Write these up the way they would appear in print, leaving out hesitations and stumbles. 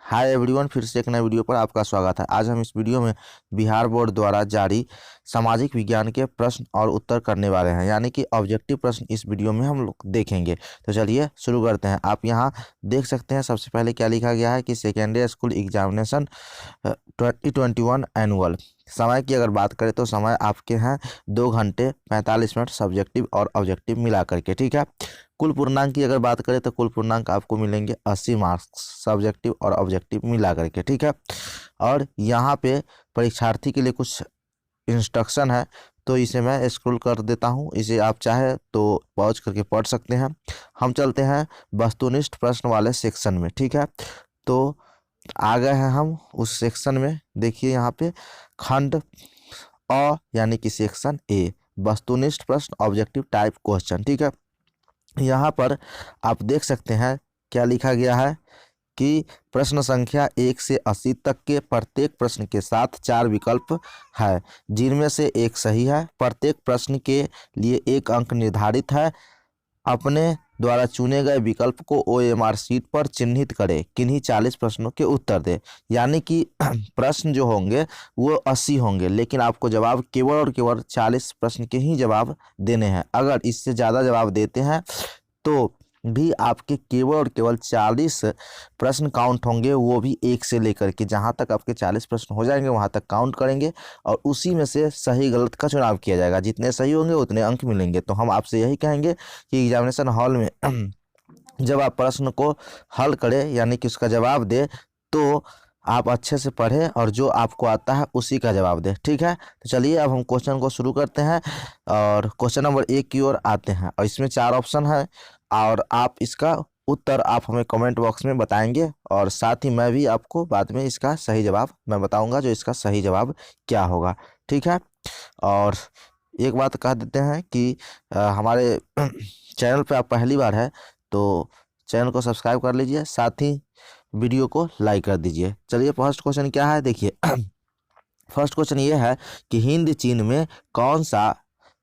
Hi everyone, फिर से एक नए वीडियो पर आपका स्वागत है। आज हम इस वीडियो में बिहार बोर्ड द्वारा जारी सामाजिक विज्ञान के प्रश्न और उत्तर करने वाले हैं, यानी कि ऑब्जेक्टिव प्रश्न इस वीडियो में हम लोग देखेंगे। तो चलिए शुरू करते हैं। आप यहाँ देख सकते हैं सबसे पहले क्या लिखा गया है कि सेकेंडरी स्कूल एग्जामिनेशन 2021 एनुअल। समय की अगर बात करें तो समय आपके हैं 2 घंटे 45 मिनट सब्जेक्टिव और ऑब्जेक्टिव मिला करके, ठीक है। कुल पूर्णांक की अगर बात करें तो कुल पूर्णांक आपको मिलेंगे 80 मार्क्स सब्जेक्टिव और ऑब्जेक्टिव मिला करके, ठीक है। और यहाँ पे परीक्षार्थी के लिए कुछ इंस्ट्रक्शन है, तो इसे मैं स्क्रॉल कर देता हूँ। इसे आप चाहे तो पॉज करके पढ़ सकते हैं। हम चलते हैं वस्तुनिष्ठ प्रश्न वाले सेक्शन में, ठीक है। तो आ गए हैं हम उस सेक्शन में। देखिए यहाँ पे खंड अ यानी कि सेक्शन ए, वस्तुनिष्ठ प्रश्न ऑब्जेक्टिव टाइप क्वेश्चन, ठीक है। यहाँ पर आप देख सकते हैं क्या लिखा गया है कि प्रश्न संख्या 1 से 80 तक के प्रत्येक प्रश्न के साथ 4 विकल्प है, जिनमें से एक सही है। प्रत्येक प्रश्न के लिए 1 अंक निर्धारित है। अपने द्वारा चुने गए विकल्प को OMR शीट पर चिन्हित करें। किन्हीं 40 प्रश्नों के उत्तर दें। यानी कि प्रश्न जो होंगे वो 80 होंगे, लेकिन आपको जवाब केवल और केवल 40 प्रश्न के ही जवाब देने हैं। अगर इससे ज़्यादा जवाब देते हैं तो भी आपके केवल और केवल 40 प्रश्न काउंट होंगे, वो भी 1 से लेकर के जहाँ तक आपके 40 प्रश्न हो जाएंगे वहाँ तक काउंट करेंगे और उसी में से सही गलत का चुनाव किया जाएगा। जितने सही होंगे उतने अंक मिलेंगे। तो हम आपसे यही कहेंगे कि एग्जामिनेशन हॉल में जब आप प्रश्न को हल करें यानी कि उसका जवाब दें तो आप अच्छे से पढ़ें और जो आपको आता है उसी का जवाब दें, ठीक है। तो चलिए अब हम क्वेश्चन को शुरू करते हैं और क्वेश्चन नंबर 1 की ओर आते हैं। और इसमें 4 ऑप्शन है और आप इसका उत्तर आप हमें कमेंट बॉक्स में बताएंगे और साथ ही मैं भी आपको बाद में इसका सही जवाब मैं बताऊंगा, जो इसका सही जवाब क्या होगा, ठीक है। और एक बात कह देते हैं कि हमारे चैनल पे आप पहली बार है तो चैनल को सब्सक्राइब कर लीजिए, साथ ही वीडियो को लाइक कर दीजिए। चलिए फर्स्ट क्वेश्चन क्या है देखिए। फर्स्ट क्वेश्चन ये है कि हिंद चीन में कौन सा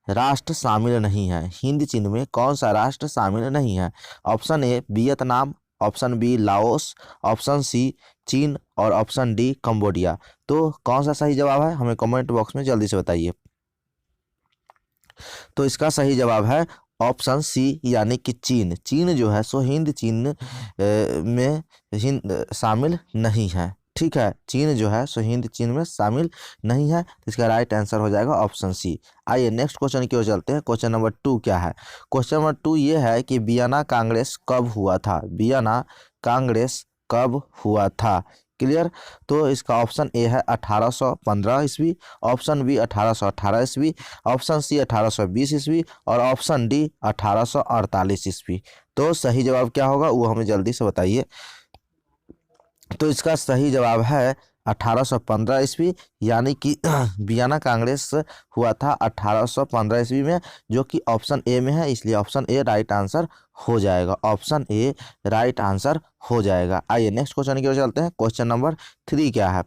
राष्ट्र शामिल नहीं है। हिंद चीन में कौन सा राष्ट्र शामिल नहीं है। Option A Vietnam, option B Laos, option C चीन और ऑप्शन डी कंबोडिया। तो कौन सा सही जवाब है हमें कमेंट बॉक्स में जल्दी से बताइए। तो इसका सही जवाब है ऑप्शन सी यानी कि चीन। चीन जो है सो हिंद चीन में हिंद शामिल नहीं है, ठीक है। चीन जो है सो हिंद चीन में शामिल नहीं है, तो इसका राइट आंसर हो जाएगा ऑप्शन सी। आइए नेक्स्ट क्वेश्चन की ओर चलते हैं। क्वेश्चन नंबर 2 क्या है। क्वेश्चन नंबर 2 ये है कि वियना कांग्रेस कब हुआ था। वियना कांग्रेस कब हुआ था, क्लियर। तो इसका ऑप्शन ए है 1815 ईस्वी, ऑप्शन बी 1818 ईस्वी, ऑप्शन सी 1820 ईस्वी और ऑप्शन डी 1848 ईस्वी। तो सही जवाब क्या होगा वो हमें जल्दी से बताइए। तो इसका सही जवाब है 1815 ईस्वी, यानी कि वियना कांग्रेस हुआ था 1815 ईस्वी में, जो कि ऑप्शन ए में है, इसलिए ऑप्शन ए राइट आंसर हो जाएगा। ऑप्शन ए राइट आंसर हो जाएगा। आइए नेक्स्ट क्वेश्चन की ओर चलते हैं। क्वेश्चन नंबर 3 क्या है।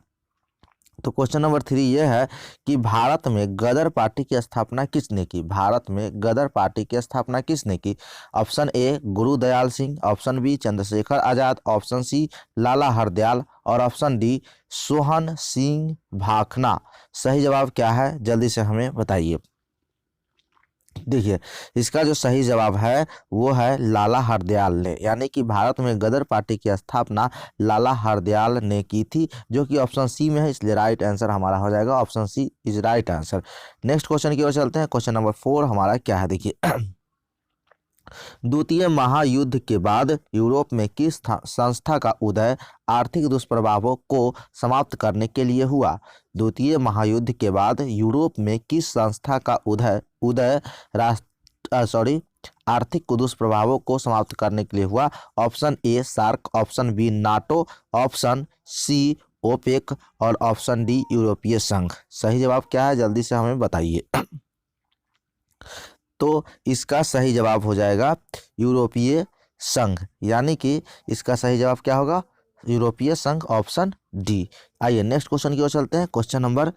तो क्वेश्चन नंबर 3 ये है कि भारत में गदर पार्टी की स्थापना किसने की। भारत में गदर पार्टी की स्थापना किसने की। Option A Gurdayal Singh, option B Chandrashekhar Azad, option C Lala Hardayal और ऑप्शन डी सोहन सिंह भाखना। सही जवाब क्या है जल्दी से हमें बताइए। देखिए इसका जो सही जवाब है वो है लाला हरदयाल ने, यानी कि भारत में गदर पार्टी की स्थापना लाला हरदयाल ने की थी, जो कि ऑप्शन सी में है, इसलिए राइट आंसर हमारा हो जाएगा option C is right answer. Next question की ओर चलते हैं। क्वेश्चन नंबर 4 हमारा क्या है देखिए। द्वितीय महायुद्ध के बाद यूरोप में किस संस्था का उदय आर्थिक दुष्प्रभावों को समाप्त करने के लिए हुआ। द्वितीय महायुद्ध के बाद यूरोप में किस संस्था का उदय उदय आर्थिक दुष्प्रभावों को समाप्त करने के लिए हुआ। Option A SAARC, option B NATO, option C OPEC और ऑप्शन डी यूरोपीय संघ। सही जवाब क्या है जल्दी से हमें बताइए। तो इसका सही जवाब हो जाएगा यूरोपीय संघ, यानी कि इसका सही जवाब क्या होगा यूरोपीय संघ, ऑप्शन डी। आइए नेक्स्ट क्वेश्चन की ओर चलते हैं। क्वेश्चन नंबर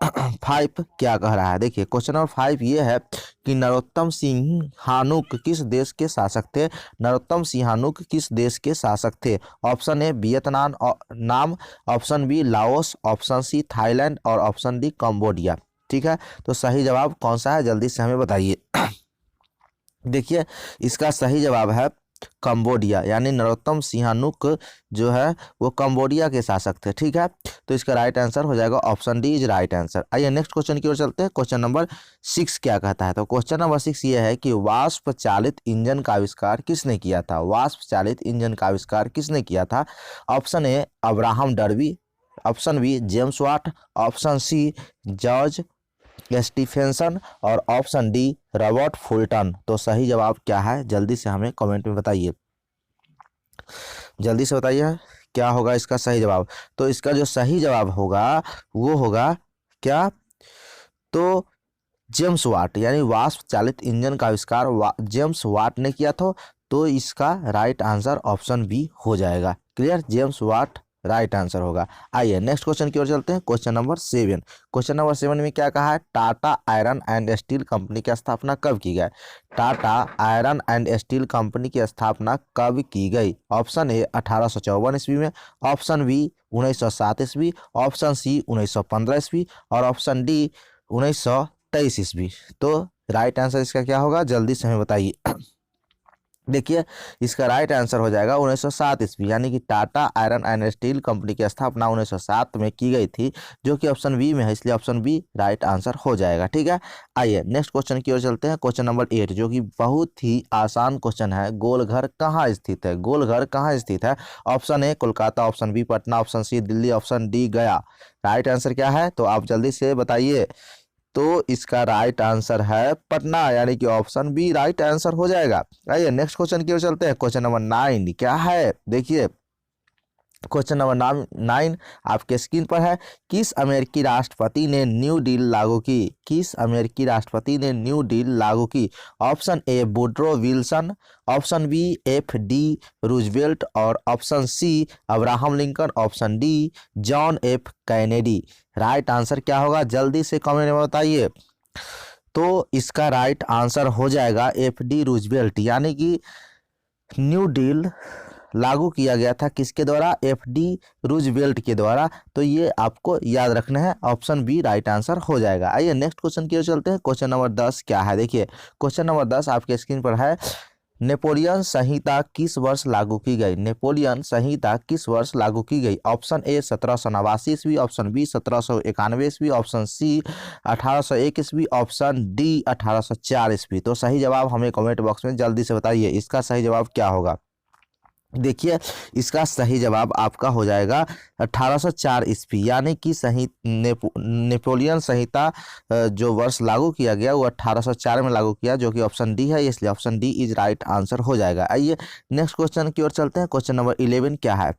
5 क्या कह रहा है? देखिए क्वेश्चन नंबर 5 ये है कि नरोत्तम सिंहानुक किस देश के शासक थे? नरोत्तम सिंहानुक किस देश के शासक थे? ऑप्शन ए वियतनाम नाम, option B Laos, option C Thailand और ऑप्शन डी कंबोडिया। ठीक है, तो सही जवाब कौन सा है जल्दी से हमें बताइए। देखिए इसका सही जवाब है कंबोडिया, यानी नरोत्तम सिंहानुक जो है वो कंबोडिया के शासक थे। ठीक है, तो इसका राइट आंसर हो जाएगा option D is right answer. आइए नेक्स्ट क्वेश्चन की ओर चलते हैं। क्वेश्चन नंबर 6 क्या कहता है? तो क्वेश्चन नंबर 6 ये है कि वाष्प चालित इंजन का आविष्कार किसने किया था? वाष्प चालित इंजन का आविष्कार किसने किया था? Option A Abraham Darby, option B James Watt, option C George Stephenson और ऑप्शन डी रॉबर्ट फुल्टन। तो सही जवाब क्या है जल्दी से हमें कमेंट में बताइए, जल्दी से बताइए क्या होगा इसका सही जवाब। तो इसका जो सही जवाब होगा वो होगा क्या? तो जेम्स वाट, यानी वाष्प चालित इंजन का आविष्कार जेम्स वाट ने किया था। तो इसका राइट आंसर ऑप्शन बी हो जाएगा। Clear, James Watt right answer होगा। आइए नेक्स्ट क्वेश्चन की ओर चलते हैं। Question number 7। क्वेश्चन नंबर 7 में क्या कहा है? Tata iron and steel company की स्थापना कब की गई? Tata iron and steel company की स्थापना कब की गई? ऑप्शन ए 1854 ईस्वी में, ऑप्शन बी 1907 ईस्वी, ऑप्शन सी 1915 ईस्वी और ऑप्शन डी 1923 ईस्वी। तो राइट आंसर इसका क्या होगा जल्दी से हमें बताइए। देखिए इसका राइट आंसर हो जाएगा 1907 ईस्वी, यानी कि Tata iron and steel company की स्थापना 1907 में की गई थी, जो कि ऑप्शन बी में है, इसलिए ऑप्शन बी राइट आंसर हो जाएगा। ठीक है, आइए नेक्स्ट क्वेश्चन की ओर चलते हैं। क्वेश्चन नंबर 8 जो कि बहुत ही आसान क्वेश्चन है। गोलघर कहाँ स्थित है? गोलघर कहाँ स्थित है? Option A Kolkata, option B Patna, option C Delhi, option D Gaya. Right answer क्या है? तो आप जल्दी से बताइए। तो इसका राइट आंसर है पटना, यानी कि ऑप्शन बी राइट आंसर हो जाएगा। आइए नेक्स्ट क्वेश्चन की ओर चलते हैं। क्वेश्चन नंबर 9 क्या है? देखिए क्वेश्चन नंबर 9 आपके स्क्रीन पर है। किस अमेरिकी राष्ट्रपति ने न्यू डील लागू की? किस अमेरिकी राष्ट्रपति ने न्यू डील लागू की? Option A Woodrow Wilson, option B FD Roosevelt और option C Abraham Lincoln, option D John F Kennedy. Right answer क्या होगा जल्दी से कमेंट में बताइए। तो इसका राइट आंसर हो जाएगा FD रूजवेल्ट, यानी कि न्यू डील लागू किया गया था किसके द्वारा? FD रूजवेल्ट के द्वारा। तो ये आपको याद रखना है, ऑप्शन बी राइट आंसर हो जाएगा। आइए नेक्स्ट क्वेश्चन की ओर चलते हैं। क्वेश्चन नंबर 10 क्या है? देखिए क्वेश्चन नंबर 10 आपके स्क्रीन पर है। नेपोलियन संहिता किस वर्ष लागू की गई? नेपोलियन संहिता किस वर्ष लागू की गई? ऑप्शन ए 1789 ईस्वी, ऑप्शन बी 1791 ईस्वी, ऑप्शन सी 1801 ईस्वी, ऑप्शन डी 1804 ईस्वी। तो सही जवाब हमें कमेंट बॉक्स में जल्दी से बताइए, इसका सही जवाब क्या होगा? देखिए इसका सही जवाब आपका हो जाएगा 1804 ईस्वी, यानी कि नेपोलियन संहिता जो वर्ष लागू किया गया वो 1804 में लागू किया, जो कि ऑप्शन डी है, इसलिए option D is right answer हो जाएगा। आइए नेक्स्ट क्वेश्चन की ओर चलते हैं। क्वेश्चन नंबर 11 क्या है?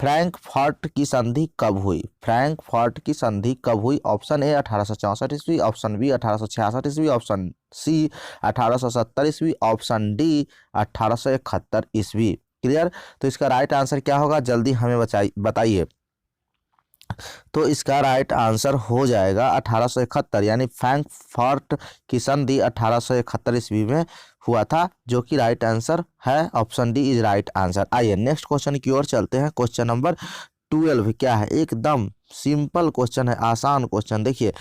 फ्रैंकफर्ट की संधि कब हुई? फ्रैंकफर्ट की संधि कब हुई? ऑप्शन ए 1864 ईस्वी, ऑप्शन बी 1866 ईस्वी, ऑप्शन सी 1870 ईस्वी, ऑप्शन डी 1871 ईस्वी। क्लियर, तो इसका राइट आंसर क्या होगा जल्दी हमें बताइए। तो इसका राइट आंसर हो जाएगा 1871, यानी फ्रैंकफर्ट की संधि 1871 ईस्वी में हुआ था, जो कि राइट आंसर है, option D is right answer. आइए नेक्स्ट क्वेश्चन की ओर चलते हैं। क्वेश्चन नंबर 12 क्या है? एकदम सिंपल क्वेश्चन है, आसान क्वेश्चन। देखिए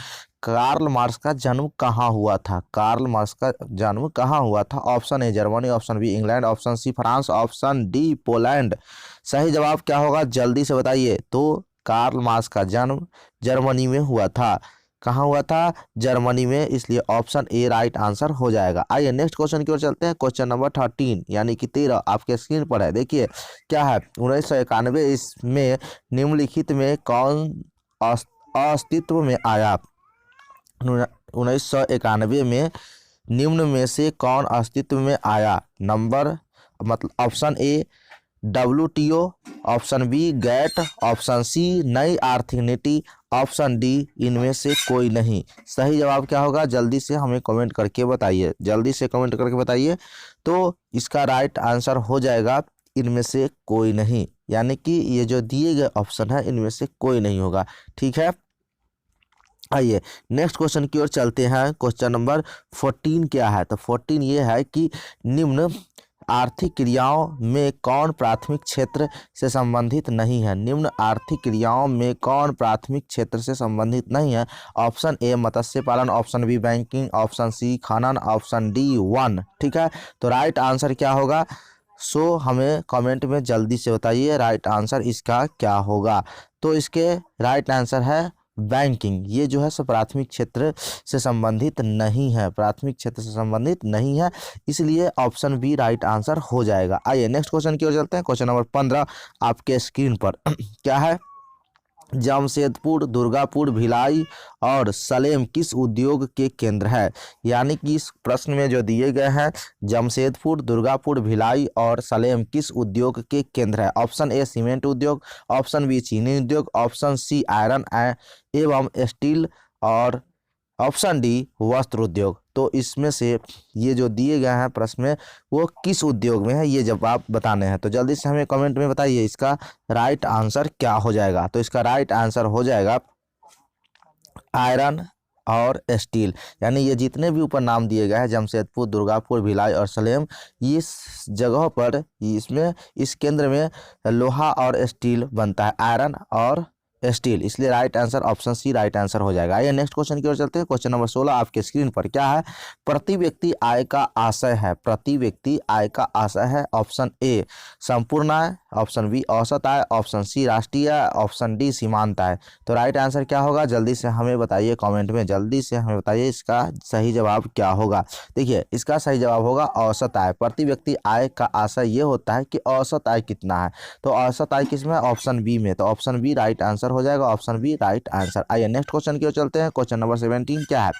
कार्ल मार्क्स का जन्म कहाँ हुआ था? कार्ल मार्क्स का जन्म कहाँ हुआ था? Option A Germany, option B England, option C France, option D Poland. सही जवाब क्या होगा जल्दी से बताइए। तो कार्ल मार्क्स का जन्म जर्मनी में हुआ था। कहाँ हुआ था? जर्मनी में, इसलिए ऑप्शन ए राइट आंसर हो जाएगा। आइए नेक्स्ट क्वेश्चन की ओर चलते हैं। क्वेश्चन नंबर 13 यानी कि 13 आपके स्क्रीन पर है। देखिए क्या है? 1991 इसमें निम्नलिखित में कौन अस्तित्व में आया? 1991 में निम्न में से कौन अस्तित्व में आया? नंबर मतलब option A WTO, option B GATT, option C नई आर्थिक नीति, ऑप्शन डी इनमें से कोई नहीं। सही जवाब क्या होगा जल्दी से हमें कमेंट करके बताइए, जल्दी से कमेंट करके बताइए। तो इसका राइट आंसर हो जाएगा इनमें से कोई नहीं, यानी कि ये जो दिए गए ऑप्शन है इनमें से कोई नहीं होगा। ठीक है, आइए नेक्स्ट क्वेश्चन की ओर चलते हैं। क्वेश्चन नंबर 14 क्या है? तो 14 ये है कि निम्न आर्थिक क्रियाओं में कौन प्राथमिक क्षेत्र से संबंधित नहीं है? निम्न आर्थिक क्रियाओं में कौन प्राथमिक क्षेत्र से संबंधित नहीं है? ऑप्शन ए मत्स्य पालन, option B banking, option C खनन, ऑप्शन डी वन। ठीक है, तो राइट आंसर क्या होगा? हमें कमेंट में जल्दी से बताइए राइट आंसर इसका क्या होगा। तो इसके राइट आंसर है बैंकिंग। ये जो है सो प्राथमिक क्षेत्र से संबंधित नहीं है, प्राथमिक क्षेत्र से संबंधित नहीं है, इसलिए ऑप्शन बी राइट आंसर हो जाएगा। आइए नेक्स्ट क्वेश्चन की ओर चलते हैं। क्वेश्चन नंबर 15 आपके स्क्रीन पर क्या है? जमशेदपुर, दुर्गापुर, भिलाई और सलेम किस उद्योग के केंद्र है? यानी कि इस प्रश्न में जो दिए गए हैं जमशेदपुर, दुर्गापुर, भिलाई और सलेम किस उद्योग के केंद्र है? ऑप्शन ए सीमेंट उद्योग, ऑप्शन बी चीनी उद्योग, ऑप्शन सी आयरन एवं स्टील और ऑप्शन डी वस्त्र उद्योग। तो इसमें से ये जो दिए गए हैं प्रश्न में वो किस उद्योग में है, ये जवाब बताने हैं। तो जल्दी से हमें कमेंट में बताइए इसका राइट आंसर क्या हो जाएगा। तो इसका राइट आंसर हो जाएगा आयरन और स्टील। यानी ये जितने भी ऊपर नाम दिए गए हैं जमशेदपुर, दुर्गापुर, भिलाई और सलेम, इस जगह पर इसमें इस केंद्र में लोहा और स्टील बनता है, आयरन और स्टील, इसलिए right answer option C right answer हो जाएगा। आइए नेक्स्ट क्वेश्चन की ओर चलते हैं। क्वेश्चन नंबर 16 आपके स्क्रीन पर क्या है? प्रति व्यक्ति आय का आशय है, प्रति व्यक्ति आय का आशय है। ऑप्शन ए संपूर्ण आय, ऑप्शन बी औसत आय, ऑप्शन सी राष्ट्रीय आय, ऑप्शन डी सीमांत आय। तो राइट आंसर क्या होगा? जल्दी से हमें बताइए कमेंट में, जल्दी से हमें बताइए इसका सही जवाब क्या होगा। देखिए इसका सही जवाब होगा औसत आय। प्रति व्यक्ति आय का आशय ये होता है कि औसत आय कितना है। तो औसत आय किस में? ऑप्शन बी में। तो ऑप्शन बी राइट आंसर हो जाएगा, ऑप्शन बी राइट आंसर। आइए नेक्स्ट क्वेश्चन की ओर चलते हैं। क्वेश्चन नंबर 17 क्या है?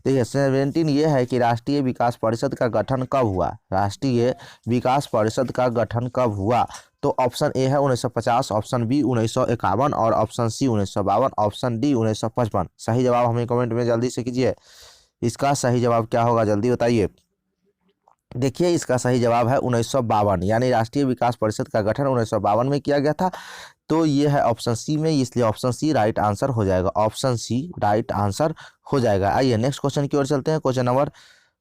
देखिए 17 ये है कि राष्ट्रीय विकास परिषद का गठन कब हुआ? राष्ट्रीय विकास परिषद का गठन कब हुआ? तो ऑप्शन ए है 1950, ऑप्शन बी 1951 और ऑप्शन सी 1952, ऑप्शन डी 1955। सही जवाब हमें कमेंट में जल्दी से कीजिए। इसका सही जवाब क्या होगा जल्दी बताइए। देखिए इसका सही जवाब है 1952, यानी राष्ट्रीय विकास परिषद का गठन 1952 में किया गया था। तो ये है ऑप्शन सी में, इसलिए ऑप्शन सी राइट आंसर हो जाएगा, ऑप्शन सी राइट आंसर हो जाएगा। आइए नेक्स्ट क्वेश्चन की ओर चलते हैं। क्वेश्चन नंबर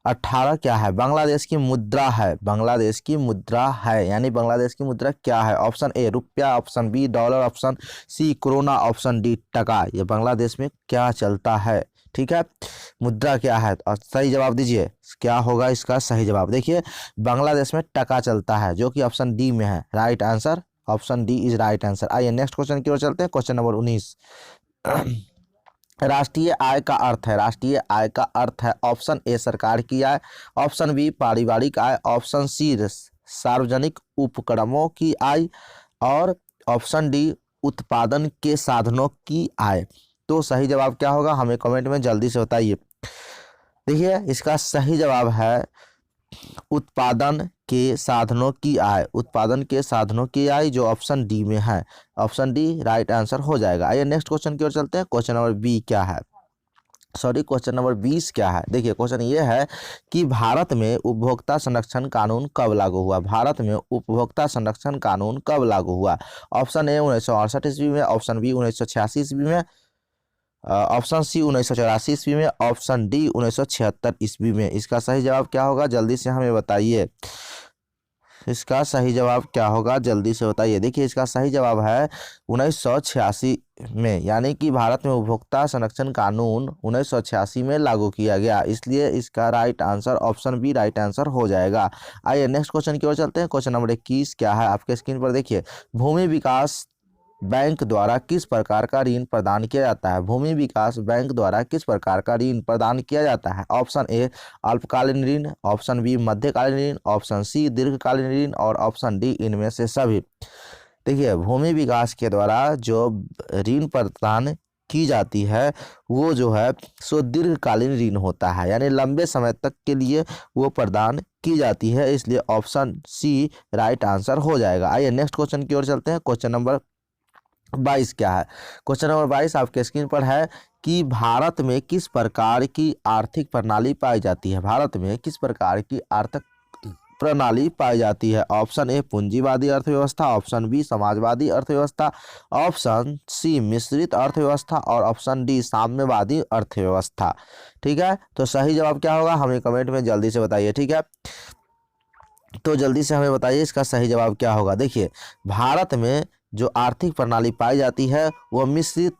18 क्या है? बांग्लादेश की मुद्रा है, बांग्लादेश की मुद्रा है, यानी बांग्लादेश की मुद्रा क्या है? ऑप्शन ए रुपया, option B dollar, option C koruna, option D taka. ये बांग्लादेश में क्या चलता है? ठीक है, मुद्रा क्या है? और सही जवाब दीजिए क्या होगा इसका सही जवाब। देखिए बांग्लादेश में टका चलता है, जो कि ऑप्शन डी में है। Right answer option D is right answer. आइए नेक्स्ट क्वेश्चन की ओर चलते हैं। क्वेश्चन नंबर 19 राष्ट्रीय आय का अर्थ है, राष्ट्रीय आय का अर्थ है ऑप्शन ए सरकार की आय, ऑप्शन बी पारिवारिक आय, ऑप्शन सी सार्वजनिक उपक्रमों की आय और ऑप्शन डी उत्पादन के साधनों की आय। तो सही जवाब क्या होगा हमें कमेंट में जल्दी से बताइए। देखिए इसका सही जवाब है उत्पादन के साधनों की आय, उत्पादन के साधनों की आय, जो ऑप्शन डी में है। ऑप्शन डी राइट आंसर हो जाएगा। आइए नेक्स्ट क्वेश्चन की ओर चलते हैं। क्वेश्चन नंबर बी क्या है? क्वेश्चन नंबर 20 क्या है? देखिए क्वेश्चन ये है कि भारत में उपभोक्ता संरक्षण कानून कब लागू हुआ? भारत में उपभोक्ता संरक्षण कानून कब लागू हुआ? ऑप्शन ए 1968 ईस्वी में, ऑप्शन बी 1986 ईस्वी में, ऑप्शन सी 1984 ईस्वी में, ऑप्शन डी 1976 ईस्वी में। इसका सही जवाब क्या होगा जल्दी से हमें बताइए। इसका सही जवाब क्या होगा जल्दी से बताइए। देखिए इसका सही जवाब है 1986 में, यानी कि भारत में उपभोक्ता संरक्षण कानून 1986 में लागू किया गया, इसलिए इसका right answer option B right answer हो जाएगा। आइए नेक्स्ट क्वेश्चन की ओर चलते हैं। क्वेश्चन नंबर 21 क्या है? आपके स्क्रीन पर देखिए भूमि विकास बैंक द्वारा किस प्रकार का ऋण प्रदान किया जाता है? भूमि विकास बैंक द्वारा किस प्रकार का ऋण प्रदान किया जाता है? ऑप्शन ए अल्पकालीन ऋण, ऑप्शन बी मध्यकालीन ऋण, ऑप्शन सी दीर्घकालीन ऋण और ऑप्शन डी इनमें से सभी। देखिए भूमि विकास के द्वारा जो ऋण प्रदान की जाती है वो जो है सो दीर्घकालीन ऋण होता है, यानी लंबे समय तक के लिए वो प्रदान की जाती है, इसलिए ऑप्शन सी राइट आंसर हो जाएगा। आइए नेक्स्ट क्वेश्चन की ओर चलते हैं। क्वेश्चन नंबर 22 क्या है? क्वेश्चन नंबर 22 आपके स्क्रीन पर है कि भारत में किस प्रकार की आर्थिक प्रणाली पाई जाती है? भारत में किस प्रकार की आर्थिक प्रणाली पाई जाती है? ऑप्शन ए पूंजीवादी अर्थव्यवस्था, ऑप्शन बी समाजवादी अर्थव्यवस्था, ऑप्शन सी मिश्रित अर्थव्यवस्था और ऑप्शन डी साम्यवादी अर्थव्यवस्था। ठीक है, तो सही जवाब क्या होगा हमें कमेंट में जल्दी से बताइए। ठीक है, तो जल्दी से हमें बताइए इसका सही जवाब क्या होगा। देखिए, भारत में जो आर्थिक प्रणाली पाई जाती है वो मिश्रित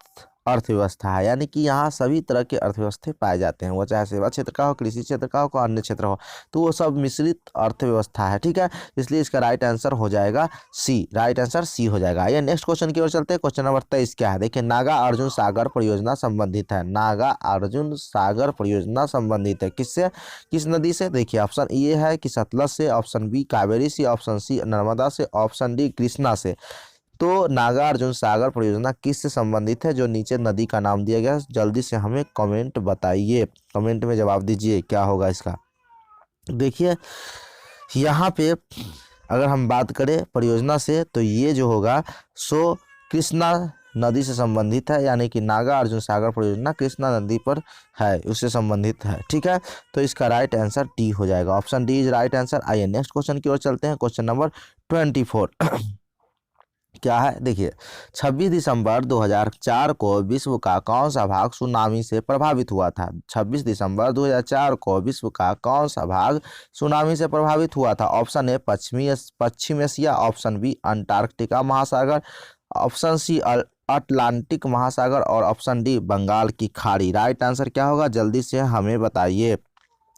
अर्थव्यवस्था है, यानी कि यहाँ सभी तरह के अर्थव्यवस्था पाए जाते हैं, वो चाहे सेवा क्षेत्र का हो, कृषि क्षेत्र का हो, कोई अन्य क्षेत्र हो, तो वो सब मिश्रित अर्थव्यवस्था है। ठीक है, इसलिए इसका राइट आंसर हो जाएगा सी, राइट आंसर सी हो जाएगा। ये नेक्स्ट क्वेश्चन की ओर चलते हैं। क्वेश्चन नंबर 23 क्या है? देखिए, नागा अर्जुन सागर परियोजना संबंधित है। नागा अर्जुन सागर परियोजना संबंधित है किससे, किस नदी से? देखिए, ऑप्शन ए है कि सतलज से, ऑप्शन बी कावेरी से, ऑप्शन सी नर्मदा से, ऑप्शन डी कृष्णा से। तो नागार्जुन सागर परियोजना किससे संबंधित है? जो नीचे नदी का नाम दिया गया, जल्दी से हमें कमेंट बताइए, कमेंट में जवाब दीजिए क्या होगा इसका। देखिए, यहाँ पे अगर हम बात करें परियोजना से तो ये जो होगा सो कृष्णा नदी से संबंधित है, यानी कि नागा अर्जुन सागर परियोजना कृष्णा नदी पर है, उससे संबंधित है। ठीक है, तो इसका राइट आंसर डी हो जाएगा, option D is right answer. आइए नेक्स्ट क्वेश्चन की ओर चलते हैं। क्वेश्चन नंबर 24 क्या है? देखिए, 26 दिसंबर 2004 को विश्व का कौन सा भाग सुनामी से प्रभावित हुआ था? 26 दिसंबर 2004 को विश्व का कौन सा भाग सुनामी से प्रभावित हुआ था? ऑप्शन ए पश्चिम एशिया, ऑप्शन बी अंटार्कटिका महासागर, ऑप्शन सी अटलांटिक महासागर और ऑप्शन डी बंगाल की खाड़ी। राइट आंसर क्या होगा जल्दी से हमें बताइए।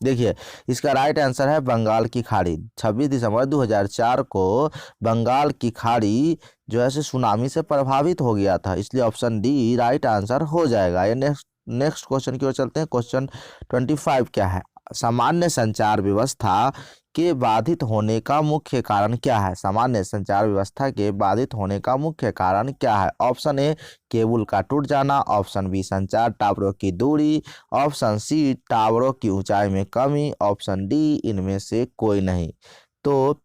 देखिए, इसका राइट आंसर है बंगाल की खाड़ी। 26 दिसंबर 2004 को बंगाल की खाड़ी जो है सुनामी से प्रभावित हो गया था, इसलिए ऑप्शन डी राइट आंसर हो जाएगा। ये नेक्स्ट क्वेश्चन की ओर चलते हैं। क्वेश्चन 25 क्या है? सामान्य संचार व्यवस्था के बाधित होने का मुख्य कारण क्या है? सामान्य संचार व्यवस्था के बाधित होने का मुख्य कारण क्या है? ऑप्शन ए केबल का टूट जाना, ऑप्शन बी संचार टावरों की दूरी, ऑप्शन सी टावरों की ऊंचाई में कमी, ऑप्शन डी इनमें से कोई नहीं। तो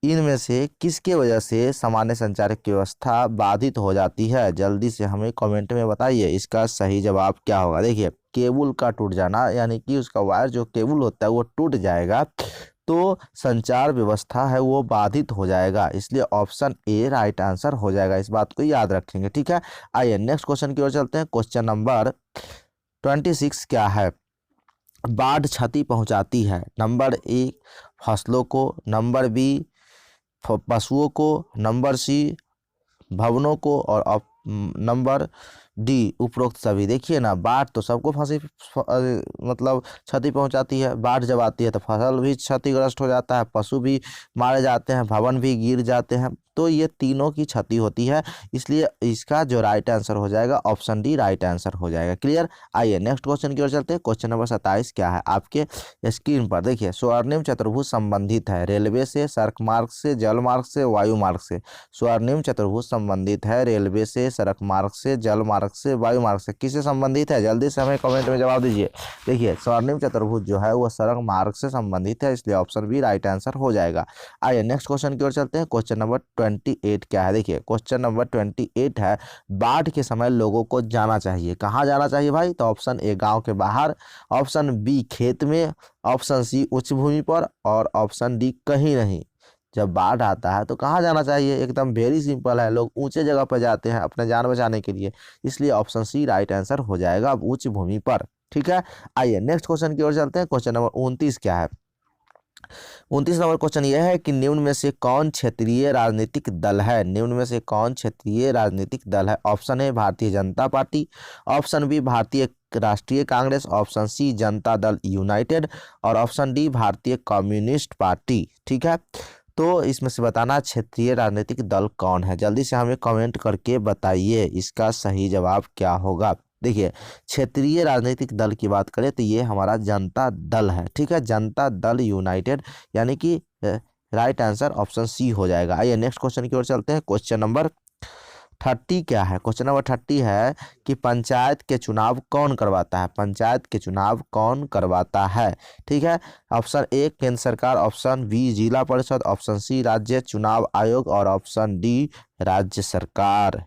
इनमें से किसके वजह से सामान्य संचार की व्यवस्था बाधित हो जाती है? जल्दी से हमें कमेंट में बताइए इसका सही जवाब क्या होगा। देखिए, केबल का टूट जाना, यानी कि उसका वायर जो केबल होता है वो टूट जाएगा तो संचार व्यवस्था है वो बाधित हो जाएगा, इसलिए ऑप्शन ए राइट आंसर हो जाएगा। इस बात को याद रखेंगे। ठीक है, आइए नेक्स्ट क्वेश्चन की ओर चलते हैं। क्वेश्चन नंबर 26 क्या है? बाढ़ क्षति पहुंचाती है। नंबर ए फसलों को, नंबर बी पशुओं को, नंबर सी भवनों को और नंबर डी उपरोक्त सभी। देखिए ना, बाढ़ तो सबको मतलब क्षति पहुंचाती है। बाढ़ जब आती है तो फसल भी क्षतिग्रस्त हो जाता है, पशु भी मारे जाते हैं, भवन भी गिर जाते हैं, तो ये तीनों की क्षति होती है, इसलिए इसका जो राइट आंसर हो जाएगा ऑप्शन डी राइट आंसर हो जाएगा। क्लियर? आइए नेक्स्ट क्वेश्चन की ओर चलते हैं। क्वेश्चन नंबर 27 क्या है? आपके स्क्रीन पर देखिए, स्वर्णिम चतुर्भुज संबंधित है रेलवे से, सड़क मार्ग से, जल मार्ग से, वायु मार्ग से। स्वर्णिम चतुर्भुज संबंधित है रेलवे से, सड़क मार्ग से, जल मार्ग से, वायु मार्ग से। किससे संबंधित है? जल्दी से हमें कमेंट में जवाब दीजिए। देखिए, स्वर्णिम चतुर्भुज जो है वो सड़क मार्ग से संबंधित है, इसलिए ऑप्शन बी राइट आंसर हो जाएगा। आइए नेक्स्ट क्वेश्चन की ओर चलते हैं। क्वेश्चन नंबर 28 क्या है? देखिए, क्वेश्चन नंबर 28 है, बाढ़ के समय लोगों को जाना चाहिए। कहाँ जाना चाहिए भाई? तो ऑप्शन ए गांव के बाहर, ऑप्शन बी खेत में, ऑप्शन सी उच्च भूमि पर और ऑप्शन डी कहीं नहीं। जब बाढ़ आता है तो कहाँ जाना चाहिए? एकदम वेरी सिंपल है, लोग ऊंचे जगह पर जाते हैं अपने जान बचाने के लिए, इसलिए ऑप्शन सी राइट आंसर हो जाएगा, उच्च भूमि पर। ठीक है, आइए नेक्स्ट क्वेश्चन की ओर चलते हैं। क्वेश्चन नंबर 29 क्या है? 29 नंबर क्वेश्चन यह है कि निम्न में से कौन क्षेत्रीय राजनीतिक दल है? निम्न में से कौन क्षेत्रीय राजनीतिक दल है? ऑप्शन ए Bharatiya Janata party, option B भारतीय राष्ट्रीय Congress, option C Janata Dal United और ऑप्शन डी भारतीय कम्युनिस्ट पार्टी। ठीक है, तो इसमें से बताना क्षेत्रीय राजनीतिक दल कौन है, जल्दी से हमें कमेंट करके बताइए इसका सही जवाब क्या होगा। देखिए, क्षेत्रीय राजनीतिक दल की बात करें तो ये हमारा जनता दल है। ठीक है, जनता दल यूनाइटेड, यानी कि राइट आंसर ऑप्शन सी हो जाएगा। आइए नेक्स्ट क्वेश्चन की ओर चलते हैं। क्वेश्चन नंबर 30 क्या है? क्वेश्चन नंबर 30 है कि पंचायत के चुनाव कौन करवाता है? पंचायत के चुनाव कौन करवाता है? ठीक है, ऑप्शन ए केंद्र सरकार, ऑप्शन बी जिला परिषद, ऑप्शन सी राज्य चुनाव आयोग और ऑप्शन डी राज्य सरकार।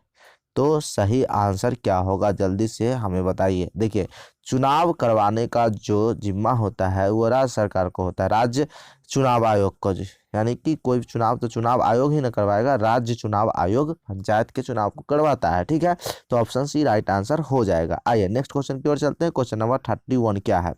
तो सही आंसर क्या होगा जल्दी से हमें बताइए। देखिए, चुनाव करवाने का जो जिम्मा होता है वो राज्य सरकार को होता है, राज्य चुनाव आयोग को। यानी कि कोई चुनाव तो चुनाव आयोग ही ना करवाएगा, राज्य चुनाव आयोग पंचायत के चुनाव को करवाता है। ठीक है, तो ऑप्शन सी राइट आंसर हो जाएगा। आइए नेक्स्ट क्वेश्चन की ओर चलते हैं। क्वेश्चन नंबर 31 क्या है?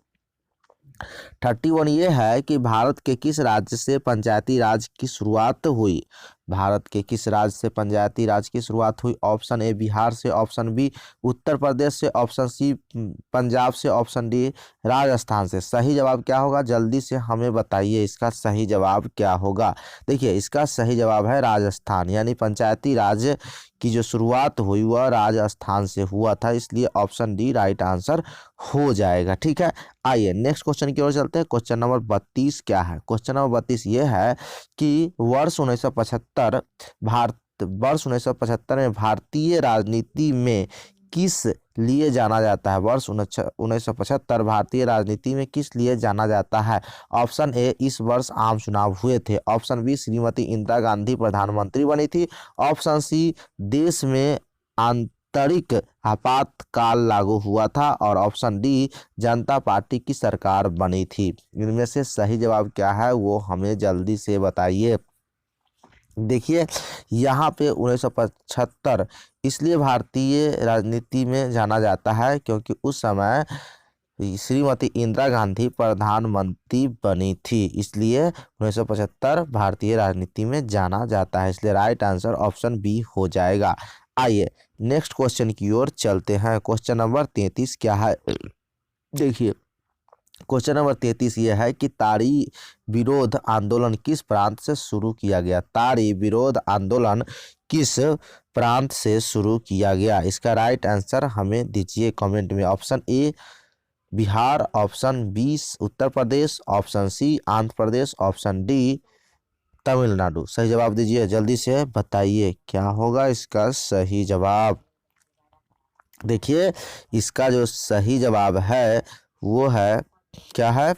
31 ये है कि भारत के किस राज्य से पंचायती राज की शुरुआत हुई? भारत के किस राज्य से पंचायती राज की शुरुआत हुई? ऑप्शन ए बिहार से, ऑप्शन बी उत्तर प्रदेश से, ऑप्शन सी पंजाब से, ऑप्शन डी राजस्थान से। सही जवाब क्या होगा जल्दी से हमें बताइए, इसका सही जवाब क्या होगा? देखिए, इसका सही जवाब है राजस्थान, यानी पंचायती राज की जो शुरुआत हुई वह राजस्थान से हुआ था, इसलिए ऑप्शन डी राइट आंसर हो जाएगा। ठीक है, आइए नेक्स्ट क्वेश्चन की ओर चलते हैं। क्वेश्चन नंबर 32 क्या है? क्वेश्चन नंबर 32 ये है कि वर्ष 1975 में भारतीय राजनीति में किस लिए जाना जाता है? वर्ष 1975 भारतीय राजनीति में किस लिए जाना जाता है? ऑप्शन ए इस वर्ष आम चुनाव हुए थे, ऑप्शन बी श्रीमती इंदिरा गांधी प्रधानमंत्री बनी थी, ऑप्शन सी देश में आंतरिक आपातकाल लागू हुआ था, और ऑप्शन डी जनता पार्टी की सरकार बनी थी। इनमें से सही जवाब क्या है वो हमें जल्दी से बताइए। देखिए, यहाँ पे 1975 इसलिए भारतीय राजनीति में जाना जाता है क्योंकि उस समय श्रीमती इंदिरा गांधी प्रधानमंत्री बनी थी, इसलिए 1975 भारतीय राजनीति में जाना जाता है, इसलिए राइट आंसर ऑप्शन बी हो जाएगा। आइए नेक्स्ट क्वेश्चन की ओर चलते हैं। क्वेश्चन नंबर 33 क्या है? देखिए, क्वेश्चन नंबर 33 ये है कि ताड़ी विरोध आंदोलन किस प्रांत से शुरू किया गया? ताड़ी विरोध आंदोलन किस प्रांत से शुरू किया गया? इसका राइट आंसर हमें दीजिए कमेंट में। Option A Bihar, option B Uttar Pradesh, option C Andhra Pradesh, option D Tamil Nadu. सही जवाब दीजिए, जल्दी से बताइए क्या होगा इसका सही जवाब। देखिए, इसका जो सही जवाब है वो है क्या है?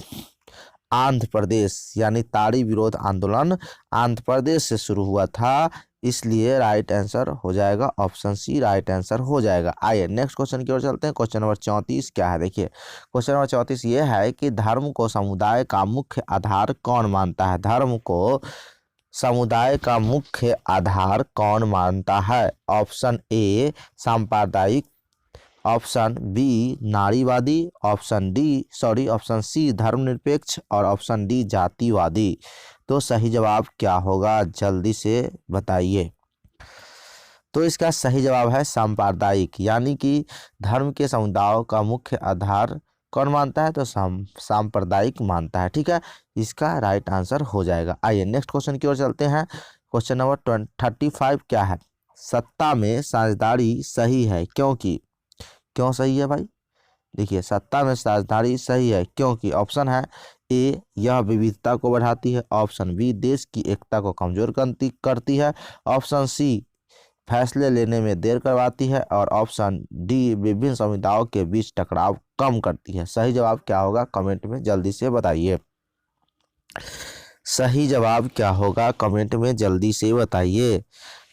आंध्र प्रदेश, यानी ताड़ी विरोध आंदोलन आंध्र प्रदेश से शुरू हुआ था, इसलिए राइट आंसर हो जाएगा ऑप्शन सी राइट आंसर हो जाएगा। आइए नेक्स्ट क्वेश्चन की ओर चलते हैं। क्वेश्चन नंबर 34 क्या है? देखिए, क्वेश्चन नंबर 34 ये है कि धर्म को समुदाय का मुख्य आधार कौन मानता है? धर्म को समुदाय का मुख्य आधार कौन मानता है? ऑप्शन ए सांप्रदायिक, ऑप्शन बी नारीवादी, ऑप्शन सी धर्मनिरपेक्ष, और ऑप्शन डी जातिवादी। तो सही जवाब क्या होगा जल्दी से बताइए। तो इसका सही जवाब है सांप्रदायिक, यानी कि धर्म के समुदायों का मुख्य आधार कौन मानता है? तो सांप्रदायिक मानता है। ठीक है, इसका राइट आंसर हो जाएगा। आइए नेक्स्ट क्वेश्चन की ओर चलते हैं। क्वेश्चन नंबर 35 क्या है? सत्ता में साझेदारी सही है क्योंकि। क्यों सही है भाई? देखिए, सत्ता में साझेदारी सही है क्योंकि ऑप्शन है ए यह विविधता को बढ़ाती है, ऑप्शन बी देश की एकता को कमजोर करती है, ऑप्शन सी फैसले लेने में देर करवाती है, और ऑप्शन डी विभिन्न समुदायों के बीच टकराव कम करती है। सही जवाब क्या होगा कमेंट में जल्दी से बताइए। सही जवाब क्या होगा कमेंट में जल्दी से बताइए।